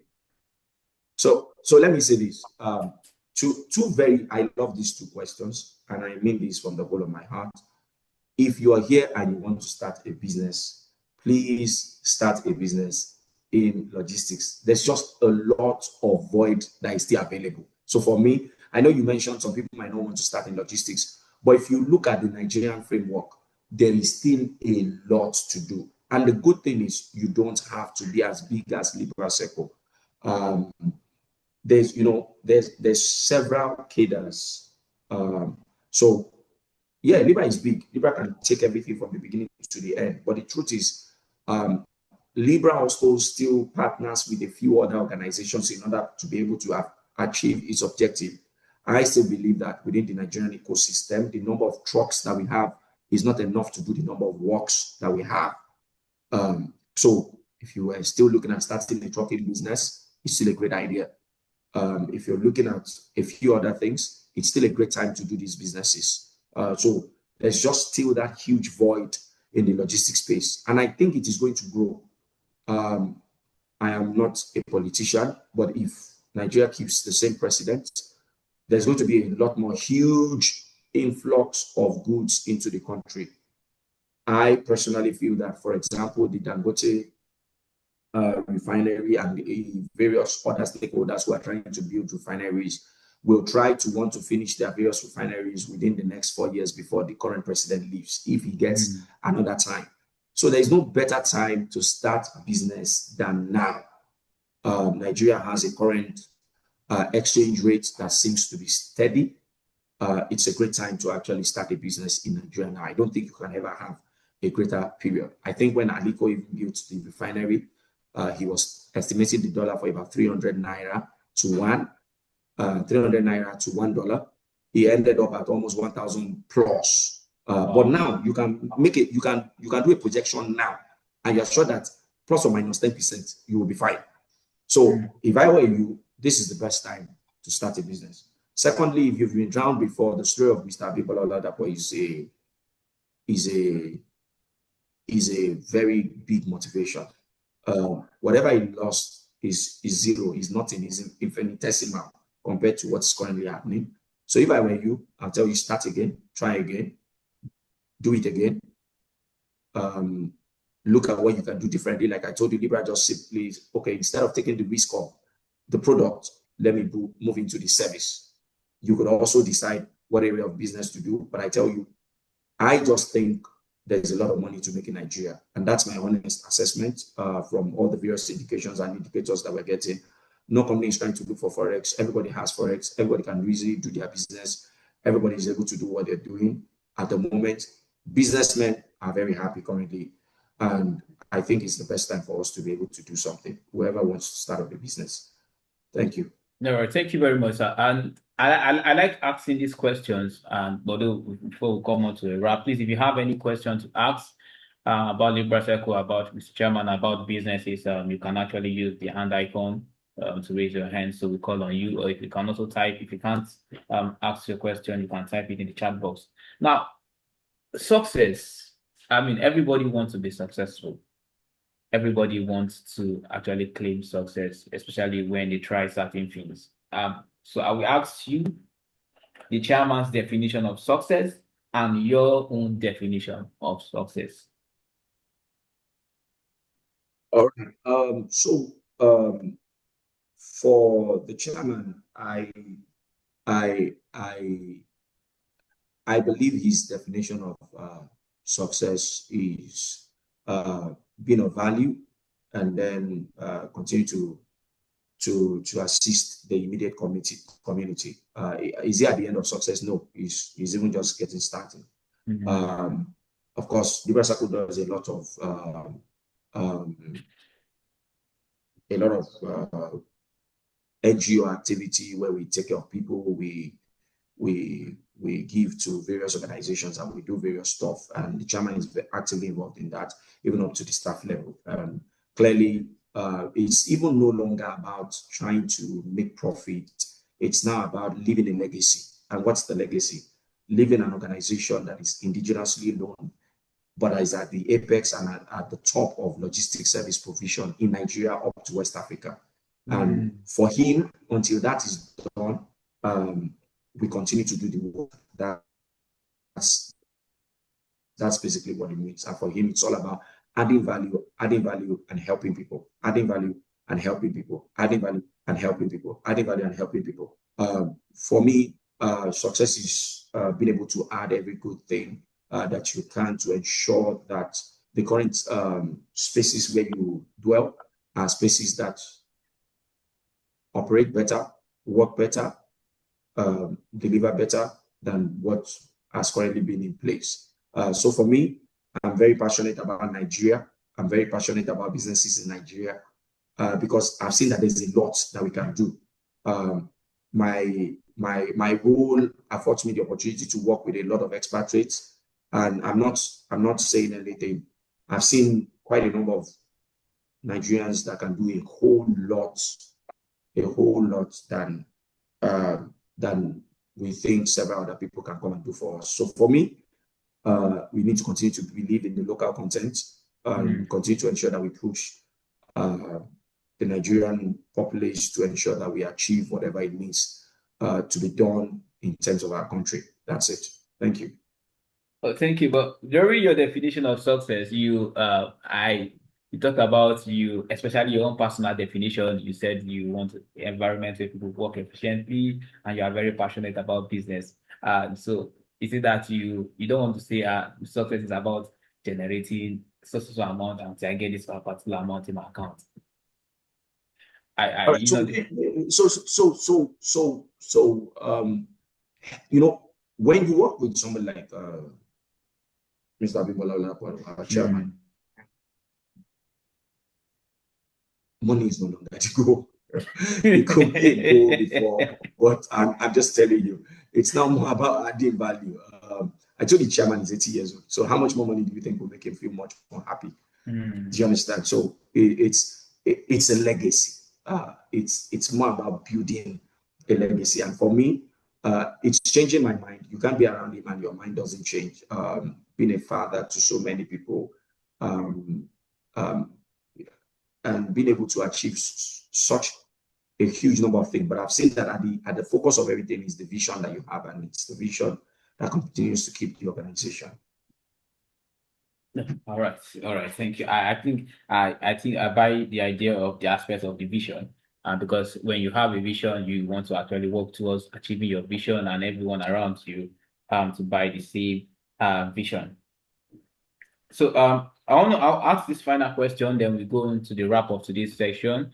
So let me say this. I love these two questions, and I mean this from the whole of my heart. If you are here and you want to start a business, please start a business in logistics. There's just a lot of void that is still available. So for me, I know you mentioned some people might not want to start in logistics, but if you look at the Nigerian framework, there is still a lot to do. And the good thing is you don't have to be as big as Libra Circle. There's several cadres. So yeah, Libra is big. Libra can take everything from the beginning to the end. But the truth is, Libra also still partners with a few other organizations in order to be able to achieve its objective. I still believe that within the Nigerian ecosystem, the number of trucks that we have is not enough to do the number of works that we have. So if you are still looking at starting a trucking business, it's still a great idea. If you're looking at a few other things, it's still a great time to do these businesses. So there's just still that huge void in the logistics space. And I think it is going to grow. I am not a politician, but if Nigeria keeps the same president, there's going to be a lot more huge influx of goods into the country. I personally feel that, for example, the Dangote refinery and the various other stakeholders who are trying to build refineries will try to want to finish their various refineries within the next 4 years before the current president leaves, if he gets another time. So there is no better time to start business than now. Nigeria has a current exchange rate that seems to be steady. It's a great time to actually start a business in Nigeria now. I don't think you can ever have a greater period. I think when Aliko even built the refinery, he was estimating the dollar for about 300 naira to one. 300 naira to $1. He ended up at almost 1,000 plus. But now you can make it, you can do a projection now, and you're sure that plus or minus 10%, you will be fine. So if I were you, this is the best time to start a business. Secondly, if you've been drowned before, the story of Mr. Abimbola Oladapo is a very big motivation. Whatever he lost is zero, is nothing, is infinitesimal compared to what's currently happening. So if I were you, I'll tell you, start again, try again, do it again. Look at what you can do differently. Like I told you, Libra just simply, okay, instead of taking the risk of the product, let me move into the service. You could also decide what area of business to do. But I tell you, I just think there's a lot of money to make in Nigeria. And that's my honest assessment from all the various indications and indicators that we're getting. No company is trying to look for Forex. Everybody has Forex. Everybody can easily do their business. Everybody is able to do what they're doing at the moment. Businessmen are very happy currently. And I think it's the best time for us to be able to do something, whoever wants to start up a business. Thank you. No, thank you very much, sir. And I like asking these questions. And before we come on to a wrap, please, if you have any questions to ask about Libra Circle, about Mr. Chairman, about businesses, you can actually use the hand icon to raise your hand, so we call on you. Or if you can also type, if you can't ask your question, you can type it in the chat box. Now, success. I mean, everybody wants to be successful. Everybody wants to actually claim success, especially when they try certain things. So I will ask you the chairman's definition of success and your own definition of success. All right. For the chairman, I believe his definition of success is being of value, and then continue to assist the immediate community. Is he at the end of success? No, he's even just getting started. Of course, Libra Circle does a lot of NGO activity where we take care of people. We we give to various organizations and we do various stuff. And the chairman is actively involved in that, even up to the staff level. Clearly, it's even no longer about trying to make profit. It's now about leaving a legacy. And what's the legacy? Leaving an organization that is indigenously owned, but is at the apex and at the top of logistics service provision in Nigeria up to West Africa. And for him, until that is done, we continue to do the work. That's basically what it means. And for him, it's all about adding value and helping people, adding value and helping people, adding value and helping people, adding value and helping people. For me, success is being able to add every good thing that you can to ensure that the current spaces where you dwell are spaces that operate better, work better, deliver better than what has currently been in place. So for me, I'm very passionate about Nigeria. I'm very passionate about businesses in Nigeria because I've seen that there's a lot that we can do. My role affords me the opportunity to work with a lot of expatriates, and I'm not saying anything. I've seen quite a number of Nigerians that can do a whole lot than we think several other people can come and do for us. So for me, we need to continue to believe in the local content and continue to ensure that we push the Nigerian populace to ensure that we achieve whatever it needs to be done in terms of our country. That's it. Thank you. Oh, thank you. But during your definition of success, you talked about you, especially your own personal definition. You said you want an environment where people work efficiently, and you are very passionate about business. So is it that you don't want to say success is about generating such amount and say I get this for a particular amount in my account? All right, when you work with someone like Mr. Abimbola, Oladapo, our chairman, money is no longer the goal. It could be a goal before, but I'm just telling you, it's now more about adding value. I told the chairman is 80 years old. So how much more money do you think will make him feel much more happy? Do you understand? So it's a legacy. It's more about building a legacy. And for me, it's changing my mind. You can't be around him and your mind doesn't change. Being a father to so many people, and being able to achieve such a huge number of things. But I've seen that at the focus of everything is the vision that you have, and it's the vision that continues to keep the organization. All right. Thank you. I think I buy the idea of the aspect of the vision, because when you have a vision, you want to actually work towards achieving your vision, and everyone around you to buy the same vision. So I'll ask this final question, then we go into the wrap up to this section.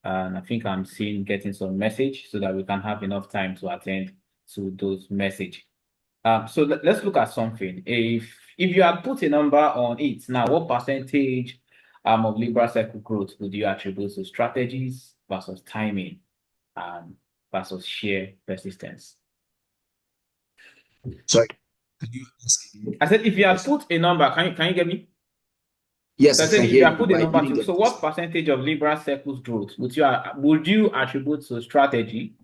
And I think I'm getting some message so that we can have enough time to attend to those messages. So let's look at something. If you had put a number on it now, what percentage of Libra cycle growth would you attribute to strategies versus timing versus sheer persistence? Sorry, can you ask again? I said if you had put a number, can you get me? Yes, so I said if you had put a number to, so what percentage of Libra cycles growth would you attribute to strategy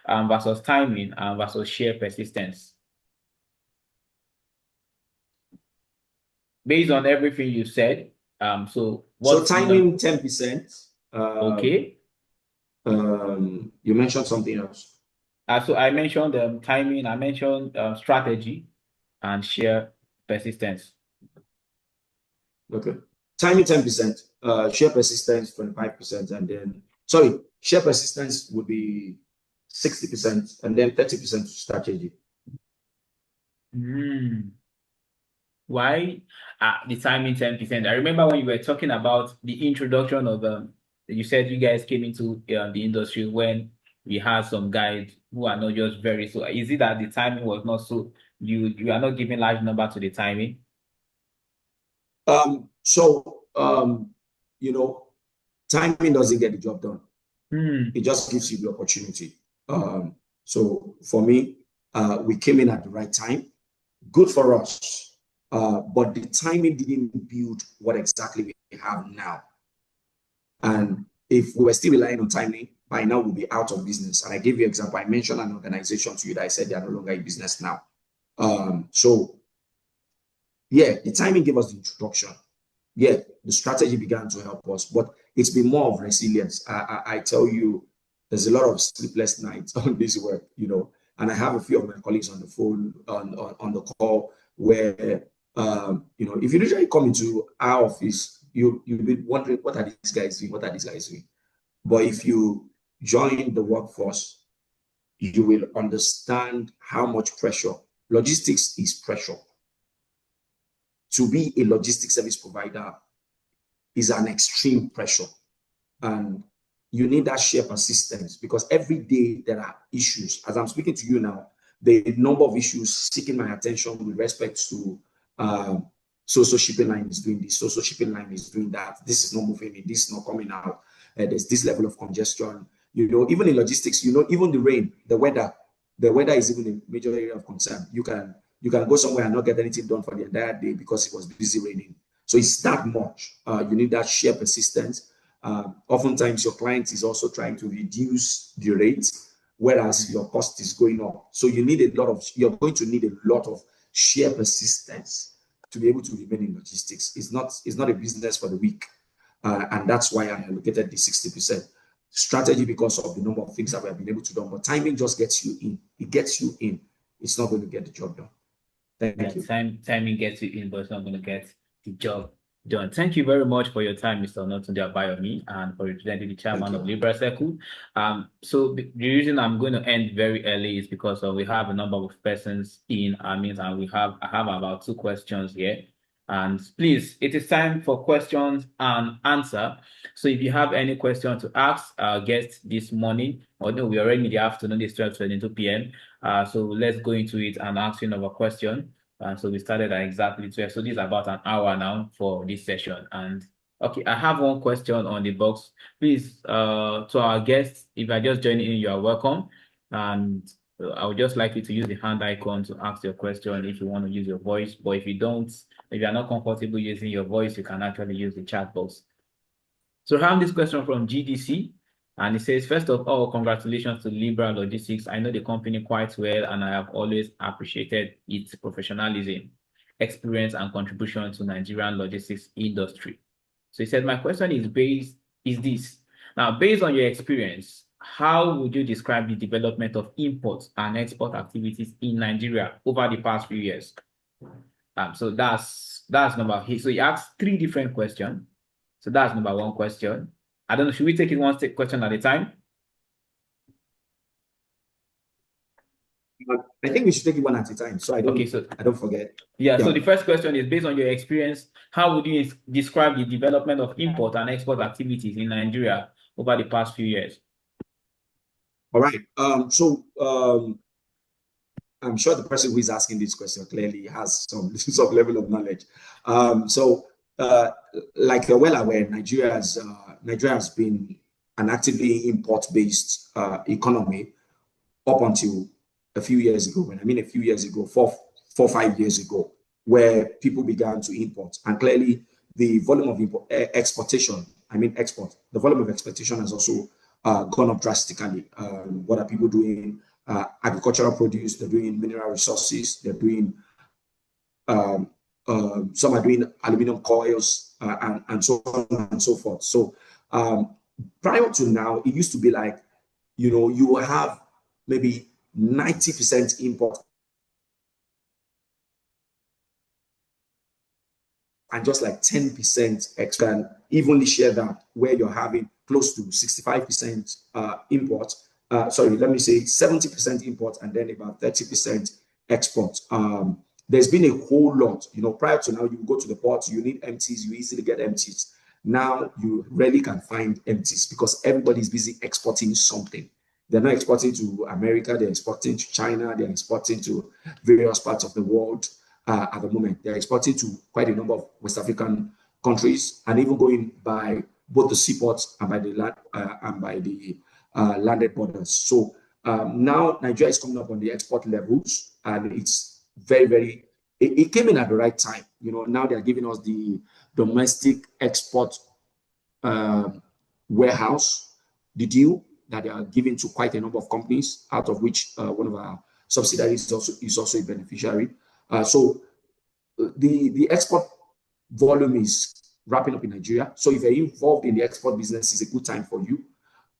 versus timing versus sheer persistence? Based on everything you said, so timing 10%. Okay. You mentioned something else. So I mentioned timing, I mentioned strategy, and sheer persistence. Okay. Timing 10%, sheer persistence 25%, and then sheer persistence would be 60%, and then 30% strategy. Why the timing 10%? I remember when you were talking about the introduction of you said you guys came into the industry when we had some guys who are not just very so. Is it that the timing was not so? You are not giving large number to the timing? Timing doesn't get the job done. It just gives you the opportunity. So for me, we came in at the right time. Good for us. But the timing didn't build what exactly we have now. And if we were still relying on timing, by now we'll be out of business. And I gave you an example. I mentioned an organization to you that I said they are no longer in business now. So yeah, the timing gave us the introduction. Yeah, the strategy began to help us, but it's been more of resilience. I tell you, there's a lot of sleepless nights on this work, you know, and I have a few of my colleagues on the phone, on the call, where, you know, if you usually come into our office, you'll be wondering, what are these guys doing? What are these guys doing? But if you join the workforce, you will understand how much pressure. Logistics is pressure. To be a logistics service provider is an extreme pressure. And you need that sheer persistence, because every day there are issues. As I'm speaking to you now, the number of issues seeking my attention with respect to so shipping line is doing this, so shipping line is doing that, this is not moving in, this is not coming out, there's this level of congestion. You know, even in logistics, you know, even the rain, the weather is even a major area of concern. You can go somewhere and not get anything done for the entire day because it was busy raining. So it's that much. You need that sheer persistence. Oftentimes your client is also trying to reduce the rate, whereas your cost is going up. So you're going to need a lot of sheer persistence to be able to remain in logistics. It's not a business for the weak. And that's why I allocated the 60% strategy, because of the number of things that we have been able to do. But timing just gets you in. It gets you in. It's not going to get the job done. Thank you. Timing gets you in, but it's not going to get the job done. Thank you very much for your time, Mr. Onatunde Abayomi, and for representing the chairman of Libra Circle. So the reason I'm going to end very early is because we have a number of persons in our meeting, and I have about 2 questions here. And please, it is time for questions and answer. So if you have any question to ask our guests this morning, although we are already in the afternoon, it's 12:22 p.m. So let's go into it and asking of a question. So we started at exactly 12. So this is about an hour now for this session. And okay, I have one question on the box. Please, to our guests, if you are just joining in, you are welcome. And I would just like you to use the hand icon to ask your question if you want to use your voice. But if you don't, if you are not comfortable using your voice, you can actually use the chat box. So I have this question from GDC, and it says, first of all, congratulations to Libra Logistics. I know the company quite well, and I have always appreciated its professionalism, experience, and contribution to Nigerian logistics industry. So he said, my question is this. Now, based on your experience, how would you describe the development of import and export activities in Nigeria over the past few years? So that's number. So he asked 3 different questions. So that's number 1 question. I don't know, should we take it one question at a time? I think we should take it one at a time, so I don't forget. Yeah, so the first question is, based on your experience, how would you describe the development of import and export activities in Nigeria over the past few years? All right. I'm sure the person who is asking this question clearly has some level of knowledge. Like you're well aware, Nigeria has been an actively import-based economy up until a few years ago. When I mean a few years ago, 4 or 5 years ago, where people began to import, and clearly the volume of exportation, the volume of exportation has also gone up drastically. What are people doing? Agricultural produce, they're doing mineral resources, they're doing some are doing aluminum coils and so on and so forth. So prior to now, it used to be like, you know, you have maybe 90% import and just like 10% extra, and evenly share that, where you're having close to 65% import. Sorry, let me say 70% import and then about 30% export. There's been a whole lot, you know, prior to now, you go to the port, you need empties, you easily get empties. Now you rarely can find empties because everybody's busy exporting something. They're not exporting to America, they're exporting to China, they're exporting to various parts of the world at the moment. They're exporting to quite a number of West African countries, and even going by both the seaports and by the land and by the landed borders. So Now Nigeria is coming up on the export levels, and it's very. It came in at the right time. Now they are giving us the domestic export warehouse, the deal that they are giving to quite a number of companies, out of which one of our subsidiaries is also a beneficiary. So the export volume is wrapping up in Nigeria. So if you're involved in the export business, it's a good time for you.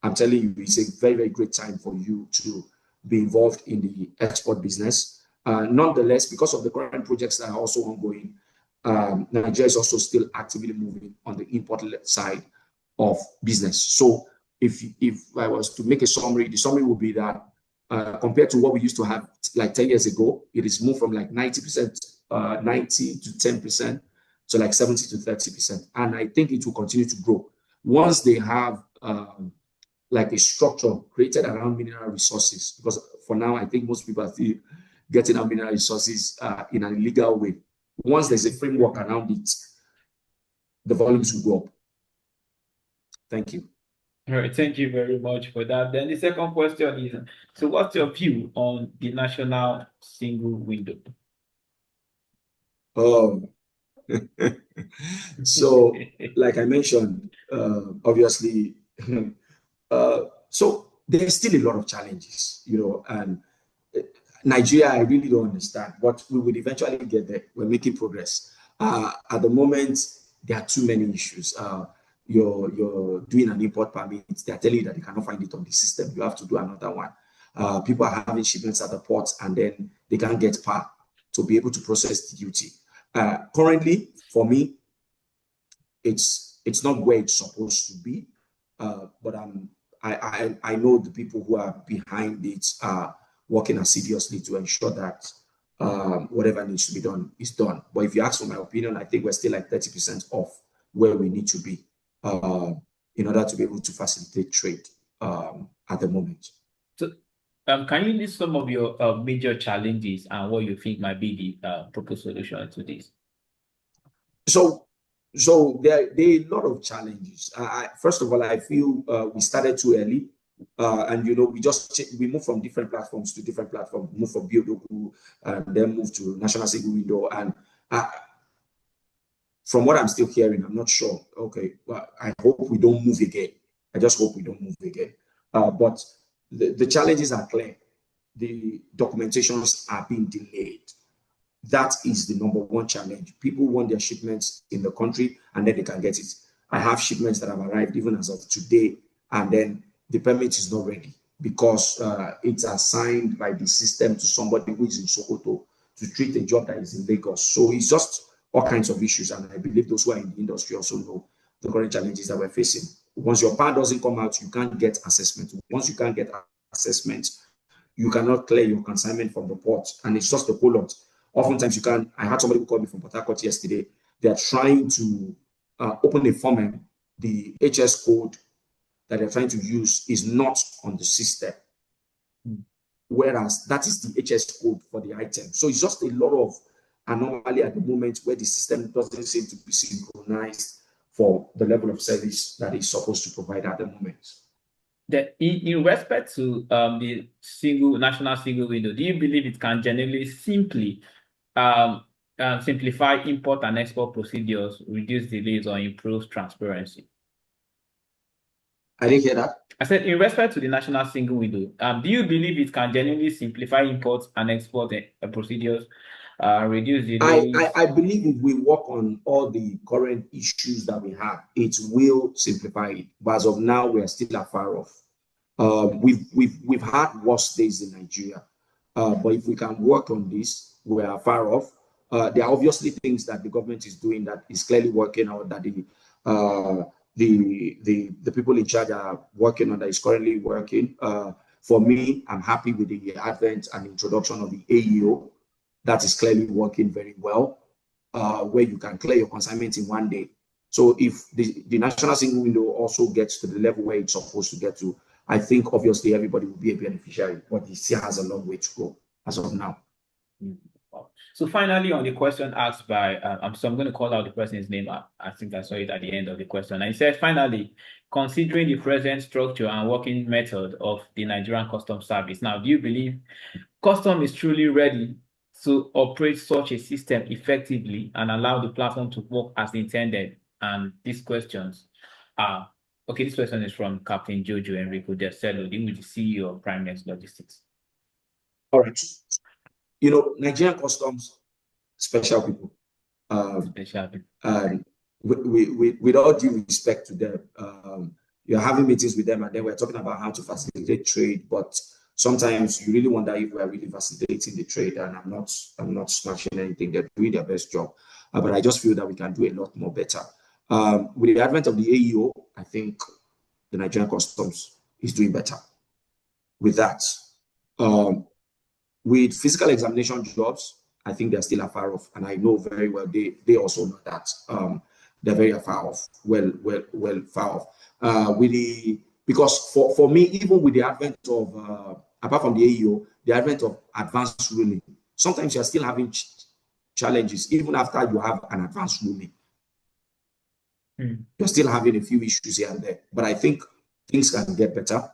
I'm telling you, it's a very great time for you to be involved in the export business. Nonetheless, because of the current projects that are also ongoing, Nigeria is also still actively moving on the import side of business. So if I was to make a summary, the summary would be that compared to what we used to have like 10 years ago, it is moved from like 90%, 90 to 10% to like 70 to 30%. And I think it will continue to grow. Once they have like a structure created around mineral resources, because for now, I think most people are still getting our mineral resources in an illegal way. Once there's a framework around it, the volumes will go up. Thank you. All right, thank you very much for that. Then the second question is, so what's your view on the national single window? So, like I mentioned, obviously, so there's still a lot of challenges, and Nigeria, I really don't understand, but we will eventually get there. We're making progress. At the moment, there are too many issues. You're doing an import permit. They're telling you that you cannot find it on the system. You have to do another one. People are having shipments at the ports, and then they can't get power to be able to process the duty. Currently, for me, it's not where it's supposed to be, but I know the people who are behind it are working assiduously to ensure that whatever needs to be done is done. But if you ask for my opinion, I think we're still like 30% off where we need to be in order to be able to facilitate trade at the moment. So, can you list some of your major challenges and what you think might be the proposed solution to this? So there are a lot of challenges. First of all, I feel we started too early. And we move from different platforms to different platforms, move from Biodoku, then move to National Single Window. And from what I'm still hearing, I'm not sure. Okay, well, I hope we don't move again. I just hope we don't move again. But the challenges are clear. The documentations are being delayed. That is the number one challenge. People want their shipments in the country and then they can get it. I have shipments that have arrived even as of today, and then the permit is not ready because it's assigned by the system to somebody who is in Sokoto to treat a job that is in Lagos. So it's just all kinds of issues, and I believe those who are in the industry also know the current challenges that we're facing. Once your PAN doesn't come out, you can't get assessment. Once you can't get assessment, you cannot clear your consignment from the port, and it's just a whole lot. Oftentimes you can. I had somebody who called me from Port Harcourt yesterday. They are trying to open a form. The HS code that they're trying to use is not on the system, whereas that is the HS code for the item. So it's just a lot of anomaly at the moment where the system doesn't seem to be synchronized for the level of service that it's supposed to provide at the moment. In respect to the national single window, do you believe it can genuinely simplify import and export procedures, reduce delays, or improve transparency? I didn't hear that. I said, in respect to the national single window, do you believe it can genuinely simplify import and export procedures, reduce delays? I believe if we work on all the current issues that we have, it will simplify it. But as of now, we are still afar off. We've had worse days in Nigeria, but if we can work on this, we are far off. There are obviously things that the government is doing that is clearly working out, that the people in charge are working on, that is currently working. For me, I'm happy with the advent and introduction of the AEO. That is clearly working very well, where you can clear your consignment in one day. So if the national single window also gets to the level where it's supposed to get to, I think obviously everybody will be a beneficiary, but it still has a long way to go as of now. So finally, on the question asked by, so I'm going to call out the person's name. I think I saw it at the end of the question. And he said, finally, considering the present structure and working method of the Nigerian Customs Service, now, do you believe Custom is truly ready to operate such a system effectively and allow the platform to work as intended? And these questions are, okay, this question is from Captain Jojo Enrico Desello, who is the CEO of Primex Logistics. All right. Nigerian Customs, special people. Special people. With all due respect to them, you're having meetings with them and then we're talking about how to facilitate trade, but sometimes you really wonder if we're really facilitating the trade, and I'm not smashing anything. They're doing their best job, but I just feel that we can do a lot more better. With the advent of the AEO, I think the Nigerian Customs is doing better with that. With physical examination jobs, I think they're still afar off, and I know very well they also know that they're very far off, well far off. Because for me, even with the advent of apart from the AEO, the advent of advanced ruling, sometimes you're still having challenges even after you have an advanced ruling. You're still having a few issues here and there, but I think things can get better.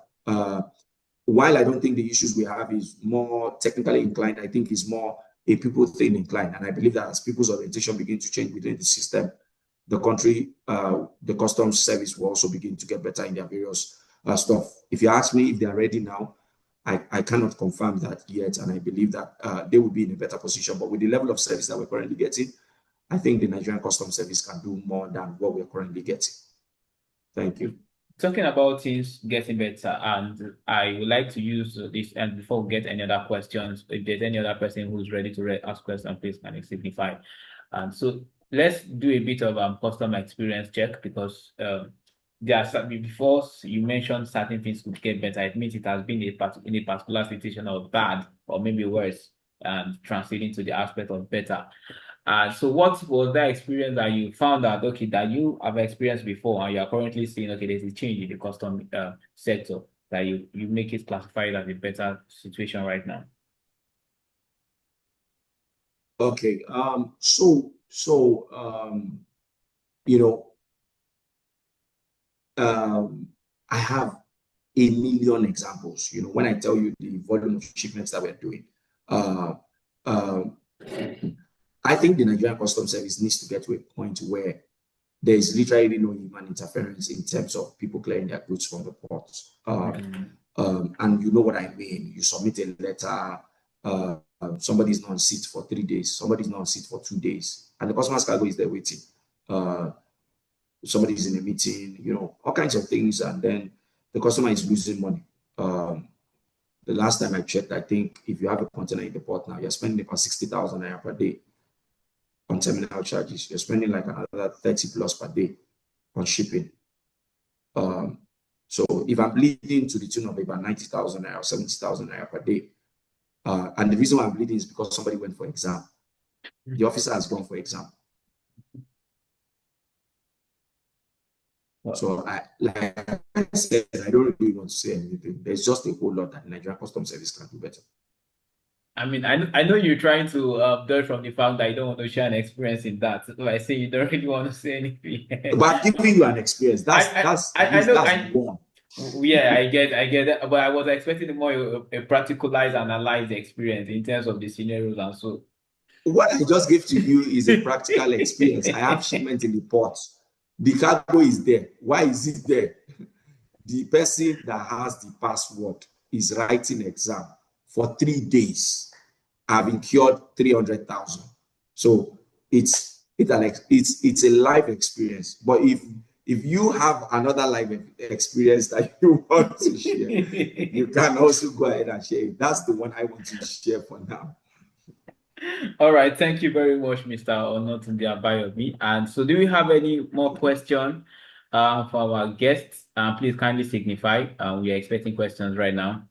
While I don't think the issues we have is more technically inclined, I think it's more a people thing inclined. And I believe that as people's orientation begin to change within the system, the country, the customs service will also begin to get better in their various stuff. If you ask me if they are ready now, I cannot confirm that yet. And I believe that they will be in a better position. But with the level of service that we're currently getting, I think the Nigerian Customs Service can do more than what we're currently getting. Thank you. Talking about things getting better, and I would like to use this, and before we get any other questions, if there's any other person who's ready to ask questions, please can you signify. And so let's do a bit of customer experience check, because there are some, before you mentioned certain things could get better, it means it has been in a particular situation of bad or maybe worse, and translating to the aspect of better. So what was that experience that you found out, okay, that you have experienced before and you are currently seeing, okay, there's a change in the custom sector that you make it classified as a better situation right now? Okay. I have a million examples. When I tell you the volume of shipments that we're doing, I think the Nigerian Customs Service needs to get to a point where there is literally no human interference in terms of people clearing their goods from the ports. And you know what I mean. You submit a letter, somebody's not on seat for 3 days, somebody's not on seat for 2 days, and the customer's cargo is there waiting. Somebody's in a meeting, all kinds of things, and then the customer is losing money. The last time I checked, I think if you have a container in the port now, you're spending about 60,000 naira per day on terminal charges. You're spending like another 30 plus per day on shipping. So if I'm bleeding to the tune of about 90,000 naira or 70,000 naira per day, and the reason why I'm bleeding is because somebody went for exam. The officer has gone for exam. So like I said, I don't really want to say anything. There's just a whole lot that the Nigerian Customs Service can do better. I mean, I know you're trying to dodge from the fact that you don't want to share an experience in that. So I say you don't really want to say anything. But I'm giving you an experience. That's one. Yeah, I get it. But I was expecting more a practicalized, analyzed experience in terms of the scenarios and so. What I just gave to you is a practical experience. I have shipment in the port. The cargo is there. Why is it there? The person that has the password is writing exam for 3 days. I've incurred 300,000. So it's a life experience. But if you have another life experience that you want to share, you can also go ahead and share it. That's the one I want to share for now. All right, thank you very much, Mr. Onatunde Abayomi. And so, do we have any more questions for our guests? Please kindly signify. We are expecting questions right now.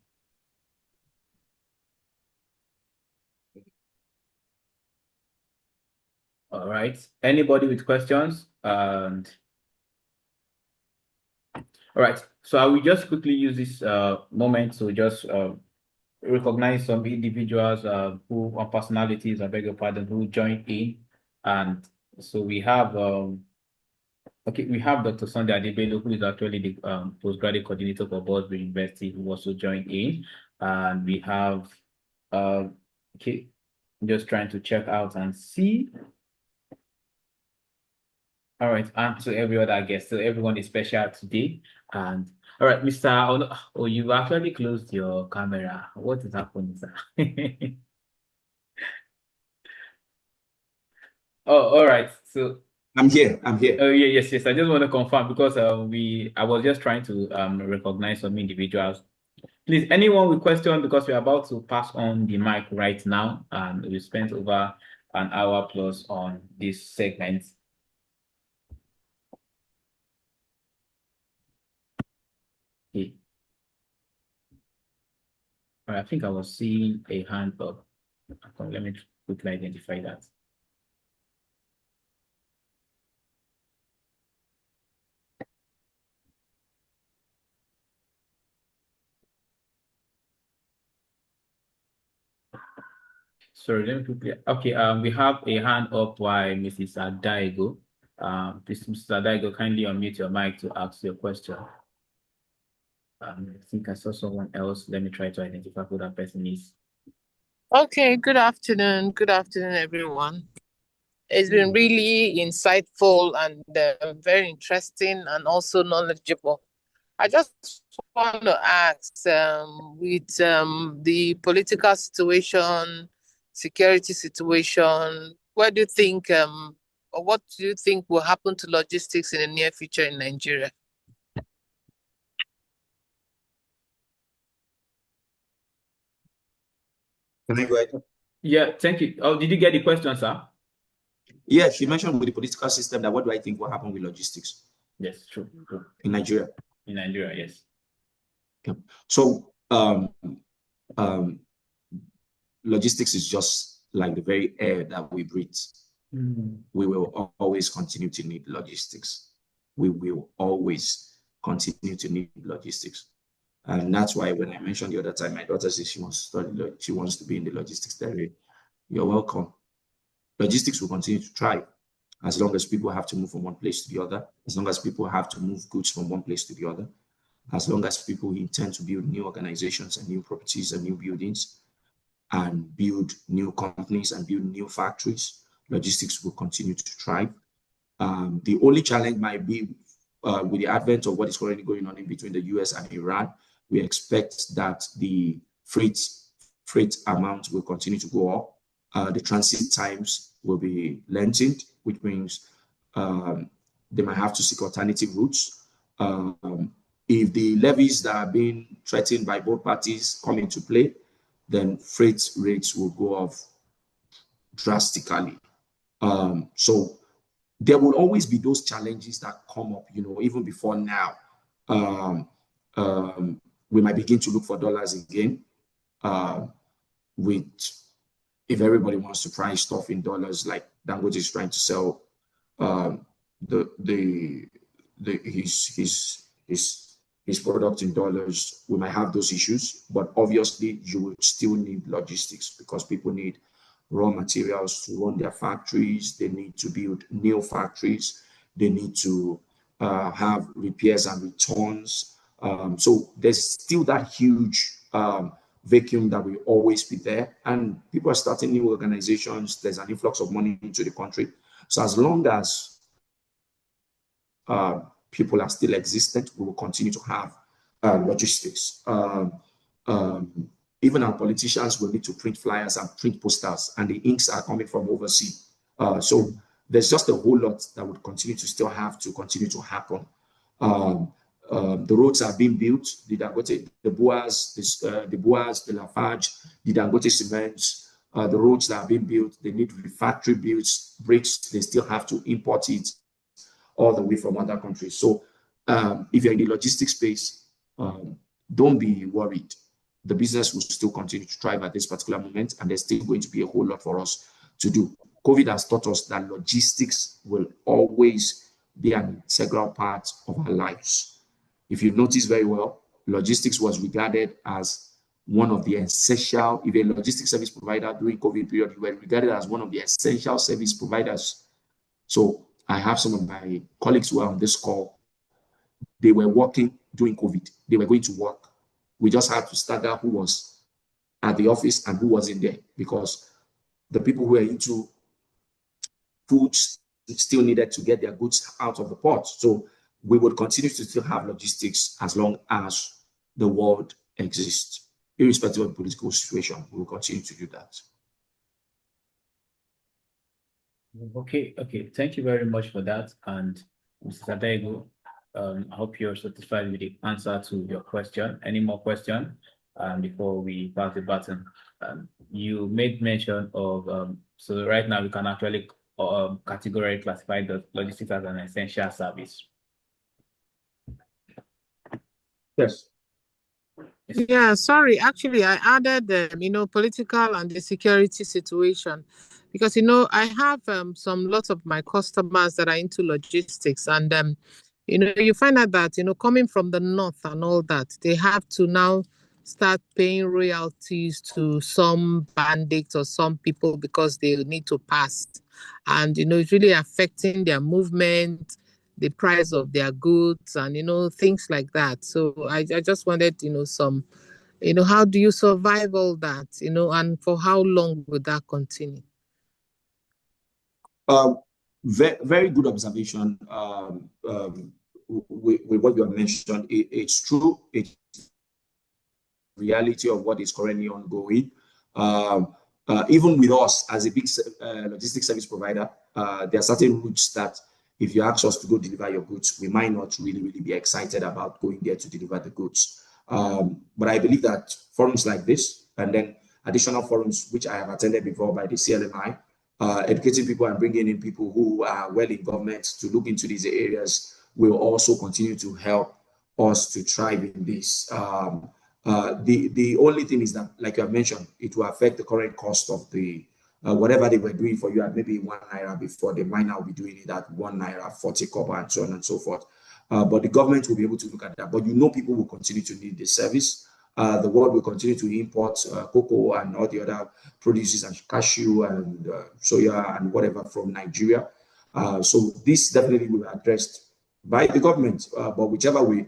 All right, anybody with questions? And all right, so I will just quickly use this moment to just recognize some individuals who, or personalities, I beg your pardon, who joined in. And so we have we have Dr. Sunday Adebelo, who is actually the postgraduate coordinator for Boston University, who also joined in. And we have okay, I'm just trying to check out and see. All right, and to every other guest, so everyone is special today. And all right, Mr. Oh, you've actually closed your camera. What is happening, sir? Oh, all right. So I'm here. I'm here. oh yeah, yes. I just want to confirm because I was just trying to recognize some individuals. Please, anyone with question, because we're about to pass on the mic right now, and we spent over an hour plus on this segment. Okay. I think I was seeing a hand up. Let me quickly identify that. Sorry, let me quickly. Okay, we have a hand up by Mrs. Adaigo. Please, Mrs. Adaigo, kindly unmute your mic to ask your question. I think I saw someone else. Let me try to identify who that person is. Okay, good afternoon. Good afternoon, everyone. It's been really insightful and very interesting and also knowledgeable. I just want to ask, with the political situation, security situation, what do you think, or what do you think will happen to logistics in the near future in Nigeria? Can I go ahead? Yeah, thank you. Oh, did you get the question, sir? Yeah, she mentioned with the political system that what do I think will happen with logistics? Yes, true. In Nigeria. In Nigeria, yes. Yeah. So logistics is just like the very air that we breathe. We will always continue to need logistics. We will always continue to need logistics. And that's why when I mentioned the other time, my daughter says she wants to study, she wants to be in the logistics area. You're welcome. Logistics will continue to thrive as long as people have to move from one place to the other, as long as people have to move goods from one place to the other, as long as people intend to build new organizations and new properties and new buildings and build new companies and build new factories, logistics will continue to thrive. The only challenge might be with the advent of what is currently going on in between the US and Iran. We expect that the freight amount will continue to go up. The transit times will be lengthened, which means they might have to seek alternative routes. If the levies that are being threatened by both parties come into play, then freight rates will go up drastically. So there will always be those challenges that come up, even before now. We might begin to look for dollars again, if everybody wants to price stuff in dollars, like Dangote is trying to sell his product in dollars, we might have those issues. But obviously, you will still need logistics because people need raw materials to run their factories. They need to build new factories. They need to have repairs and returns. So there's still that huge vacuum that will always be there. And people are starting new organizations. There's an influx of money into the country. So as long as people are still existent, we will continue to have logistics. Even our politicians will need to print flyers and print posters, and the inks are coming from overseas. So there's just a whole lot that would continue to still have to continue to happen. The roads are being built. The Dangote, the Boas, the Lafarge, the Dangote cements, the roads that are being built, they need factory builds, bricks. They still have to import it all the way from other countries. So if you're in the logistics space, don't be worried. The business will still continue to thrive at this particular moment, and there's still going to be a whole lot for us to do. COVID has taught us that logistics will always be an integral part of our lives. If you notice very well, logistics was regarded as one of the essential, if a logistics service provider during COVID period, you were regarded as one of the essential service providers. So I have some of my colleagues who are on this call. They were working during COVID. They were going to work. We just had to stagger who was at the office and who wasn't there, because the people who were into foods still needed to get their goods out of the port. So we would continue to still have logistics as long as the world exists. Irrespective of the political situation, we will continue to do that. Okay. Thank you very much for that. And Mr. Abayomi, I hope you're satisfied with the answer to your question. Any more questions before we pass the baton? You made mention of, so right now we can actually categorically classify the logistics as an essential service. Yes. Yeah, sorry. Actually, I added, political and the security situation, because, I have lots of my customers that are into logistics, and, you find out that, coming from the north and all that, they have to now start paying royalties to some bandits or some people because they need to pass. And, it's really affecting their movement, the price of their goods, and things like that. So I just wanted some, how do you survive all that, and for how long would that continue? Very, very good observation. With what you have mentioned, it's true. It's reality of what is currently ongoing. Even with us as a big logistics service provider, there are certain routes that if you ask us to go deliver your goods, we might not really be excited about going there to deliver the goods. But I believe that forums like this, and then additional forums which I have attended before by the CLMI, educating people and bringing in people who are well in government to look into these areas, will also continue to help us to thrive in this. The only thing is that, like you have mentioned, it will affect the current cost of the whatever they were doing for you at maybe 1 naira before, they might now be doing it at 1 naira 40 kobo and so on and so forth. But the government will be able to look at that. But people will continue to need this service. The world will continue to import cocoa and all the other produces and cashew and soya and whatever from Nigeria. So this definitely will be addressed by the government. But whichever way,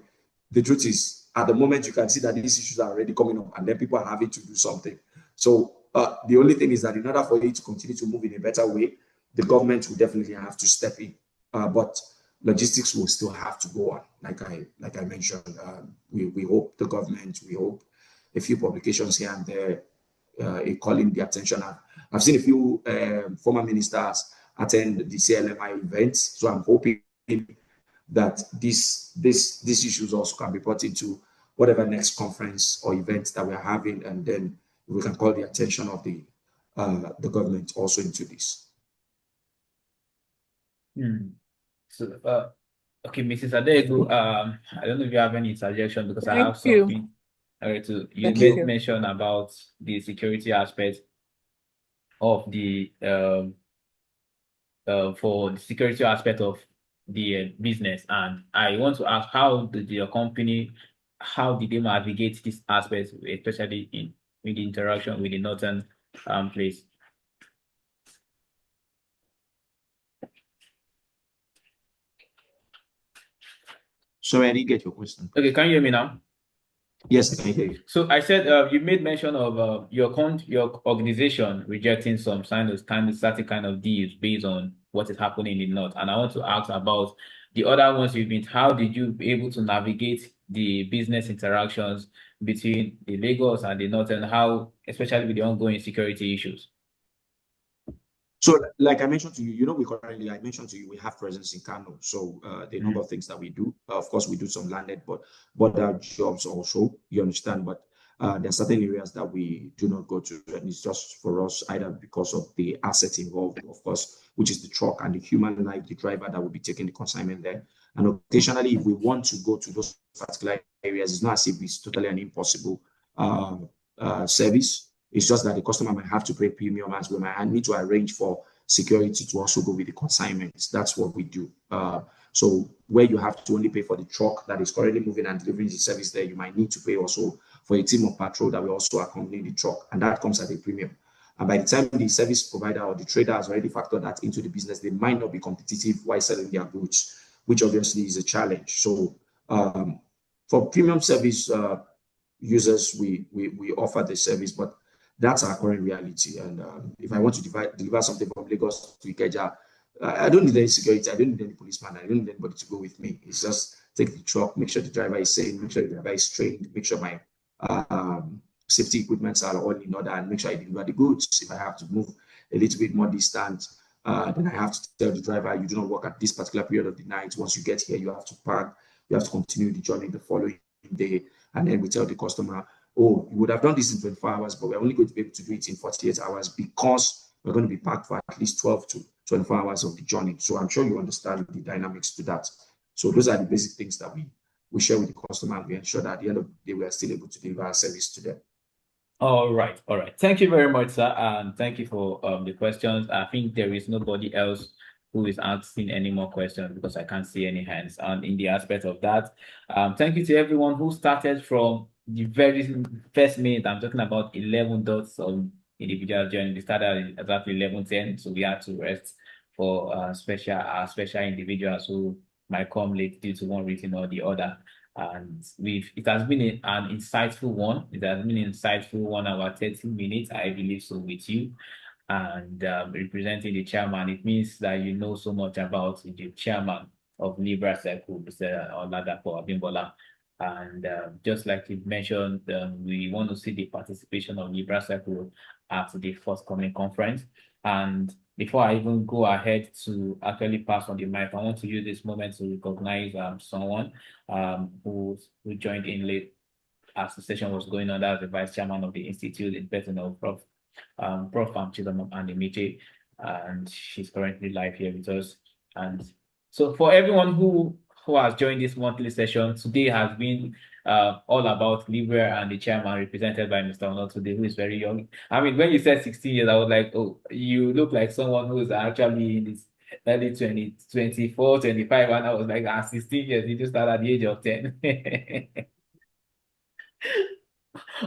the truth is, at the moment, you can see that these issues are already coming up, and then people are having to do something. So the only thing is that in order for it to continue to move in a better way, the government will definitely have to step in. But logistics will still have to go on, like I mentioned. We hope the government, we hope a few publications here and there calling the attention. I've seen a few former ministers attend the CLMI events, so I'm hoping that these issues also can be brought into whatever next conference or event that we are having, and then we can call the attention of the government also into this. So, okay, Mrs. Adegu, I don't know if you have any suggestion, because I have something. You made mention about the security aspect of the for the security aspect of the business, and I want to ask, how did your company, how did they navigate this aspect, especially in the interaction with the northern place? Sorry, I didn't get your question. Okay, can you hear me now? Yes, I can hear you. So I said you made mention of your organization rejecting some certain kind of deals based on what is happening in the north, and I want to ask about the other ones you've been. How did you be able to navigate the business interactions between the Lagos and the north, and how, especially with the ongoing security issues? So, like I mentioned to you, I mentioned to you, we have presence in Kano. So, the number of things that we do, of course, we do some landed, but our jobs also, you understand. But there are certain areas that we do not go to, and it's just for us, either because of the assets involved, of course, which is the truck and the human life, the driver that will be taking the consignment there. And occasionally, if we want to go to those particular areas, it's not as if it's totally an impossible service. It's just that the customer might have to pay premium, as we might need to arrange for security to also go with the consignments. That's what we do. So where you have to only pay for the truck that is currently moving and delivering the service there, you might need to pay also for a team of patrol that will also accompany the truck, and that comes at a premium. And by the time the service provider or the trader has already factored that into the business, they might not be competitive while selling their goods, which obviously is a challenge. So for premium service users, we offer the service, but that's our current reality. And if I want to deliver something from Lagos to Ikeja, I don't need any security. I don't need any policeman. I don't need anybody to go with me. It's just take the truck, make sure the driver is safe, make sure the driver is trained, make sure my safety equipments are all in order, and make sure I deliver the goods. If I have to move a little bit more distant, then I have to tell the driver, you do not work at this particular period of the night. Once you get here, you have to park. You have to continue the journey the following day. And then we tell the customer, oh, you would have done this in 24 hours, but we're only going to be able to do it in 48 hours because we're going to be parked for at least 12 to 24 hours of the journey. So I'm sure you understand the dynamics to that. So those are the basic things that we share with the customer, and we ensure that at the end of the day, we are still able to deliver our service to them. All right. Thank you very much, sir, and thank you for the questions. I think there is nobody else who is asking any more questions because I can't see any hands. And in the aspect of that, thank you to everyone who started from the very first minute. I'm talking about 11 dots of individual journey. We started at exactly 11:10, so we had to rest for special individuals who might come late due to one reason or the other. And it has been an insightful one. It has been an insightful 1 hour, 30 minutes, I believe so, with you. And representing the chairman, it means that you know so much about the chairman of Libra Circle, Mr. Oladapo Abimbola. And just like you mentioned, we want to see the participation of Libra Circle at the forthcoming conference. And before I even go ahead to actually pass on the mic, I want to use this moment to recognize someone who joined in late as the session was going on. That's the vice chairman of the institute in person of Prof. Chidamam Abayomi, and she's currently live here with us. And so for everyone who has joined this monthly session, today has been all about Libra and the chairman represented by Mr. Onatunde, who is very young. I mean, when you said 16 years, I was like, oh, you look like someone who's actually in his early 20, 24, 25, and I was like, 16 years, you just started at the age of 10.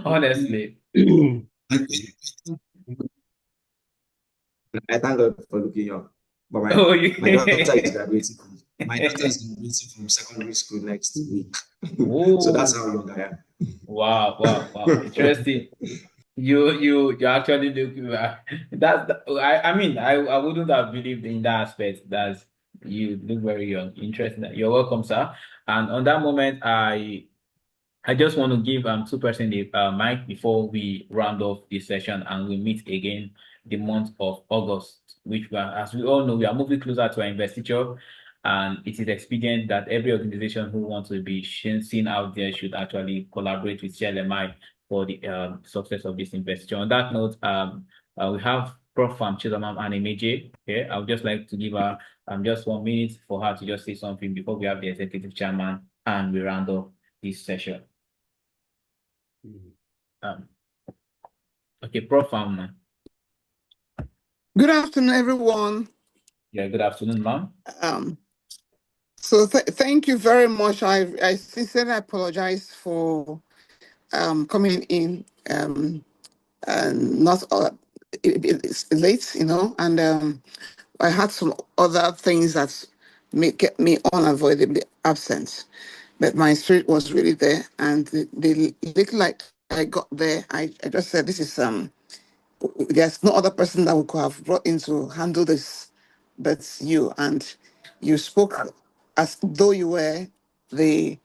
Honestly. I thank God for looking young. But my daughter is graduating. My daughter is graduating from secondary school next week. So that's how young I am. Wow. Interesting. You actually look I mean, I wouldn't have believed in that aspect that you look very young. Interesting. You're welcome, sir. And on that moment, I just want to give 2% the mic before we round off this session and we meet again the month of August, which as we all know, we are moving closer to our investiture, and it is expedient that every organization who wants to be seen out there should actually collaborate with CLMI for the success of this investiture. On that note, we have Prof. Chidamam Abayomi here. I would just like to give her just 1 minute for her to just say something before we have the executive chairman and we round off this session. Okay, Prof. Good afternoon, everyone. Yeah, good afternoon, ma'am. So thank you very much. I sincerely apologize for coming in and not it's late, and I had some other things that kept me unavoidably absent. But my spirit was really there, and the little like I got there, I just said, this is there's no other person that we could have brought in to handle this but you. And you spoke as though you were the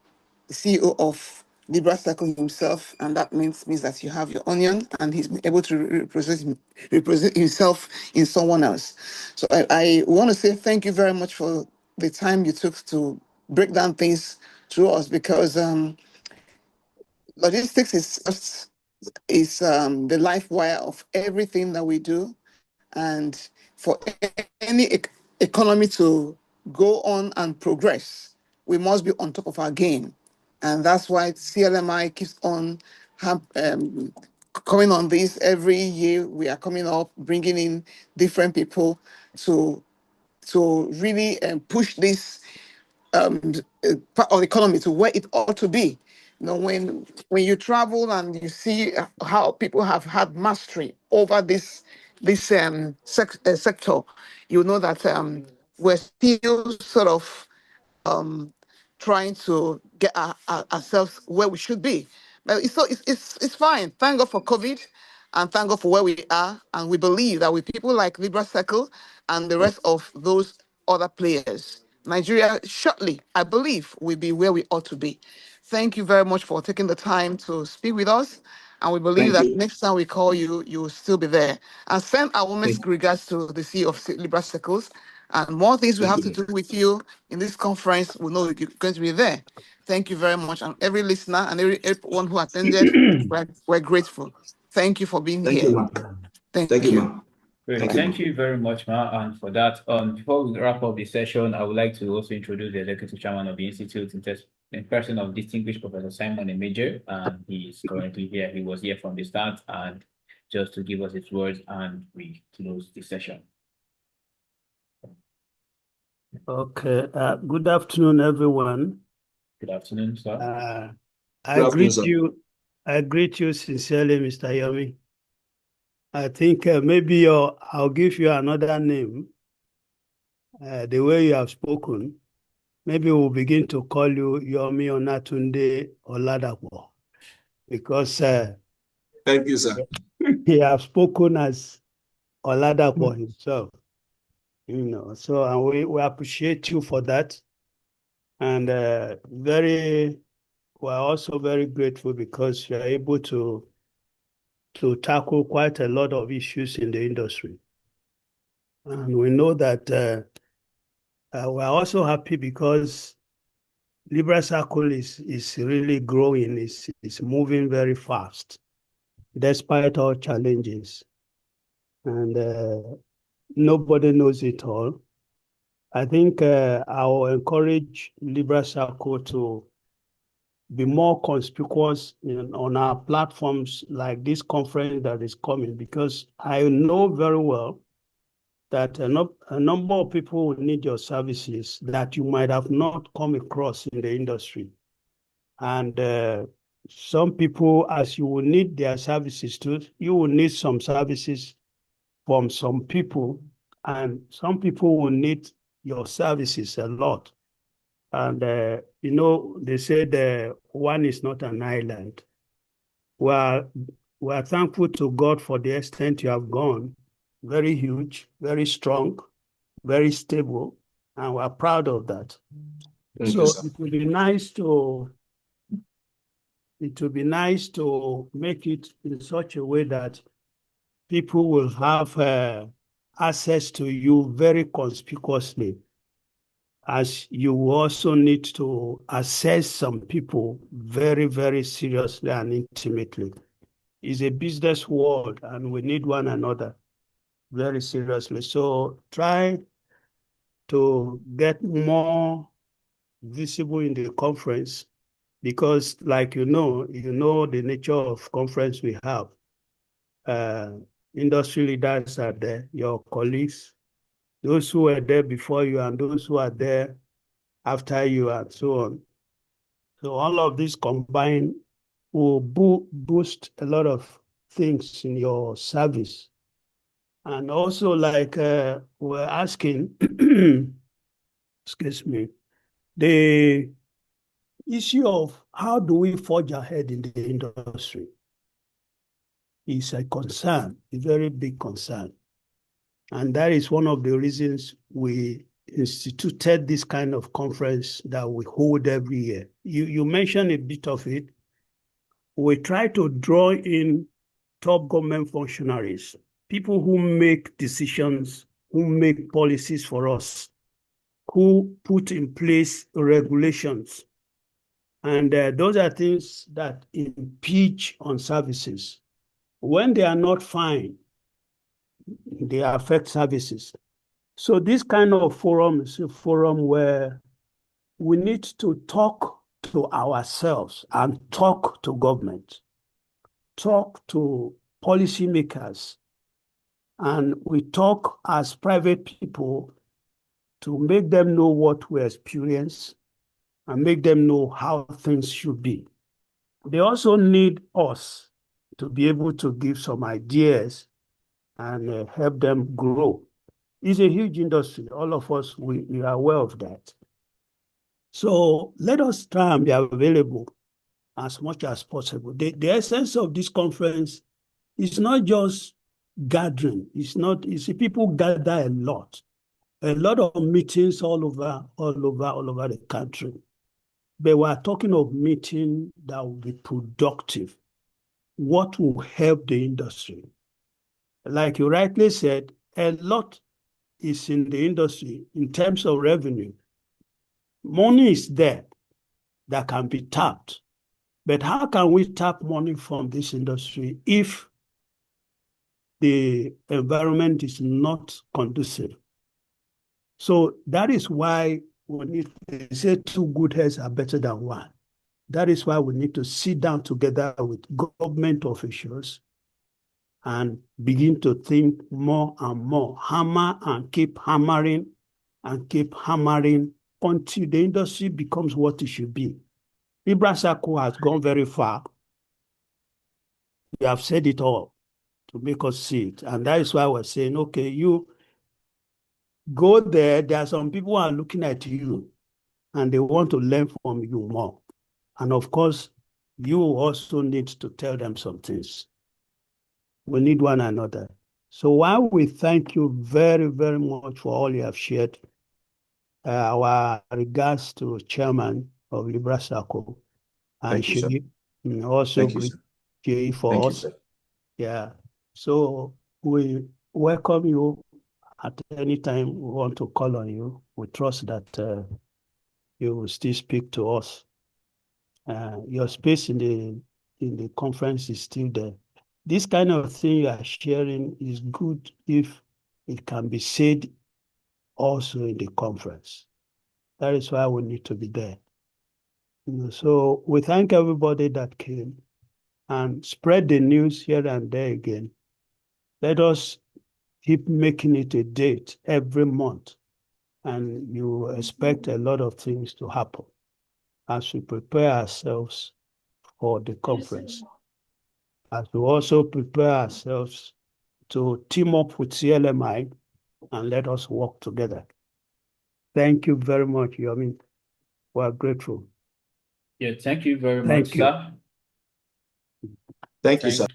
CEO of Libra Circle himself, and that means that you have your onion, and he's been able to represent himself in someone else. So I want to say thank you very much for the time you took to break down things to us, because logistics is the life wire of everything that we do. And for any economy to go on and progress, we must be on top of our game. And that's why CLMI keeps on coming on this every year. We are coming up, bringing in different people to really push this part of the economy to where it ought to be. You know, when you travel and you see how people have had mastery over this sector, you know that we're still sort of trying to get ourselves where we should be. But it's fine. Thank God for COVID, and thank God for where we are. And we believe that with people like Libra Circle and the rest of those other players, Nigeria shortly, I believe, will be where we ought to be. Thank you very much for taking the time to speak with us. And we believe Thank that you. next time we call you, you will still be there. And send our Thank warmest you. regards to the CEO of Libra Circles. And more things we Thank have to you. do with you in this conference, we know you're going to be there. Thank you very much. And every listener and everyone who attended, we're grateful. Thank you for being Thank you, here. ma'am. Thank Thank you, you. ma'am. Great. Thank you, Thank ma'am. you very much, Ma. And for that, before we wrap up the session, I would like to also introduce the executive chairman of the institute in person of distinguished Professor Simon Emejie, and he is currently here. He was here from the start, and just to give us his words, and we close the session. Okay. Good afternoon, everyone. Good afternoon, sir. I Good afternoon, greet sir. you. I greet you sincerely, Mr. Yomi. I think maybe I'll give you another name. The way you have spoken, maybe we'll begin to call you Yomi Onatunde Oladapo, because Thank you, sir. he has spoken as Oladapo himself. You know, so and we appreciate you for that, and we're also very grateful because you're able to tackle quite a lot of issues in the industry. And we know that we're also happy because Libra Circle is really growing, is moving very fast, despite all challenges. And nobody knows it all. I think I will encourage Libra Circle to be more conspicuous on our platforms like this conference that is coming, because I know very well that a number of people will need your services that you might have not come across in the industry. And some people, as you will need their services too, you will need some services from some people, and some people will need your services a lot. And, they said one is not an island. We're thankful to God for the extent you have gone. Very huge, very strong, very stable, and we're proud of that. Thank So you, sir. it would be nice to make it in such a way that people will have access to you very conspicuously, as you also need to assess some people very, very seriously and intimately. It's a business world, and we need one another very seriously. So try to get more visible in the conference, because like you know the nature of conference we have. Industry leaders are there, your colleagues, those who were there before you and those who are there after you, and so on. So all of this combined will boost a lot of things in your service. And also, like we're asking, excuse me, the issue of how do we forge ahead in the industry is a concern, a very big concern. And that is one of the reasons we instituted this kind of conference that we hold every year. You mentioned a bit of it. We try to draw in top government functionaries, people who make decisions, who make policies for us, who put in place regulations. And those are things that impinge on services. When they are not fine, they affect services. So this kind of forum is a forum where we need to talk to ourselves and talk to government, talk to policymakers, and we talk as private people to make them know what we experience and make them know how things should be. They also need us to be able to give some ideas and help them grow. It's a huge industry. All of us, we are aware of that. So let us try and be available as much as possible. The essence of this conference is not just gathering. You see, people gather a lot of meetings all over the country. But we are talking of meeting that will be productive. What will help the industry? Like you rightly said, a lot is in the industry in terms of revenue. Money is there that can be tapped. But how can we tap money from this industry if the environment is not conducive? So that is why we need to say two good heads are better than one. That is why we need to sit down together with government officials and begin to think more and more, hammer and keep hammering until the industry becomes what it should be. Libra Circle has gone very far. You have said it all to make us see it. And that is why we're saying, okay, you go there. There are some people who are looking at you and they want to learn from you more. And of course, you also need to tell them some things. We need one another. So while we thank you very, very much for all you have shared, our regards to Chairman of Libra Circle and Shiri, and also Jay for us. Yeah. So we welcome you at any time we want to call on you. We trust that you will still speak to us. Your space in the conference is still there. This kind of thing you are sharing is good if it can be said also in the conference. That is why we need to be there. So we thank everybody that came and spread the news here and there again. Let us keep making it a date every month, and you expect a lot of things to happen as we prepare ourselves for the conference. As we also prepare ourselves to team up with CLMI and let us work together. Thank you very much, Yomi. We are grateful. Yeah, thank you very much, sir. Thank you, sir.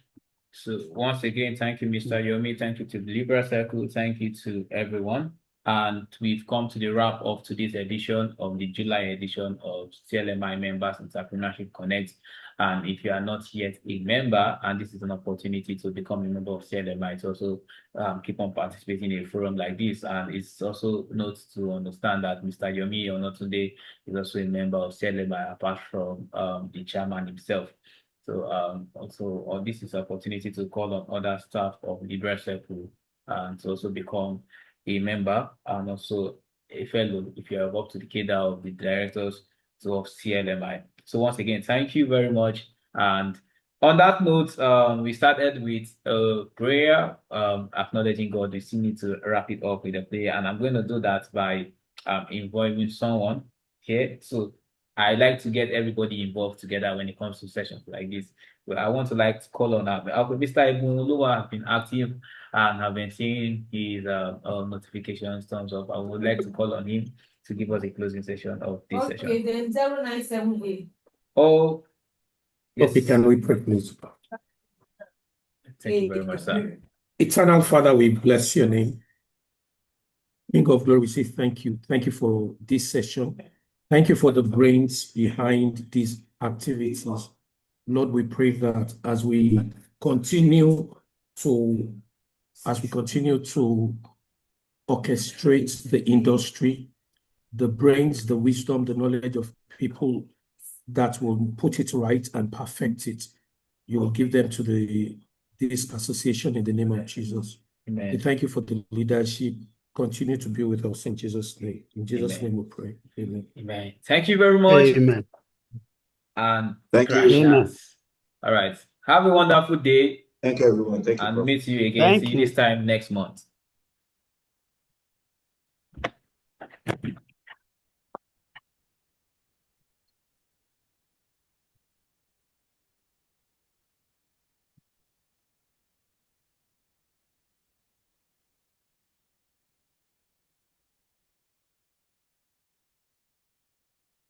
So once again, thank you, Mr. Yomi. Thank you to the Libra Circle. Thank you to everyone. And we've come to the wrap of today's edition of the July edition of CLMI Members Entrepreneurship Connect. And if you are not yet a member, and this is an opportunity to become a member of CLMI, it's also keep on participating in a forum like this. And it's also note to understand that Mr. Yomi Onatunde is also a member of CLMI, apart from the chairman himself. So also this is an opportunity to call on other staff of Libra Circle and to also become a member and also a fellow if you are up to the cadre of the directors of CLMI. So once again, thank you very much. And on that note, we started with a prayer, acknowledging God. We still need to wrap it up with a prayer, and I'm going to do that by involving someone here. So I like to get everybody involved together when it comes to sessions like this. But I want to call on Mr. Abimbola has been active and have been seeing his notifications terms of. I would like to call on him to give us a closing session of this session. Okay, then 0978. Oh, yes. Okay, can we pray, please? Thank you very much, sir. Eternal Father, we bless your name. King of glory, we say thank you. Thank you for this session. Thank you for the brains behind these activities. Lord, we pray that as we continue to orchestrate the industry, the brains, the wisdom, the knowledge of people that will put it right and perfect it, you will give them to this association in the name of Jesus. Amen. We thank you for the leadership. Continue to be with us in Jesus' name. In Jesus' Amen. name we pray. Amen. Amen. Thank you very much. Amen. And Thank you. Amen. All right. Have a wonderful day. Thank you, everyone. Thank you, and Prof. meet you again. Thank See you you. this time next month.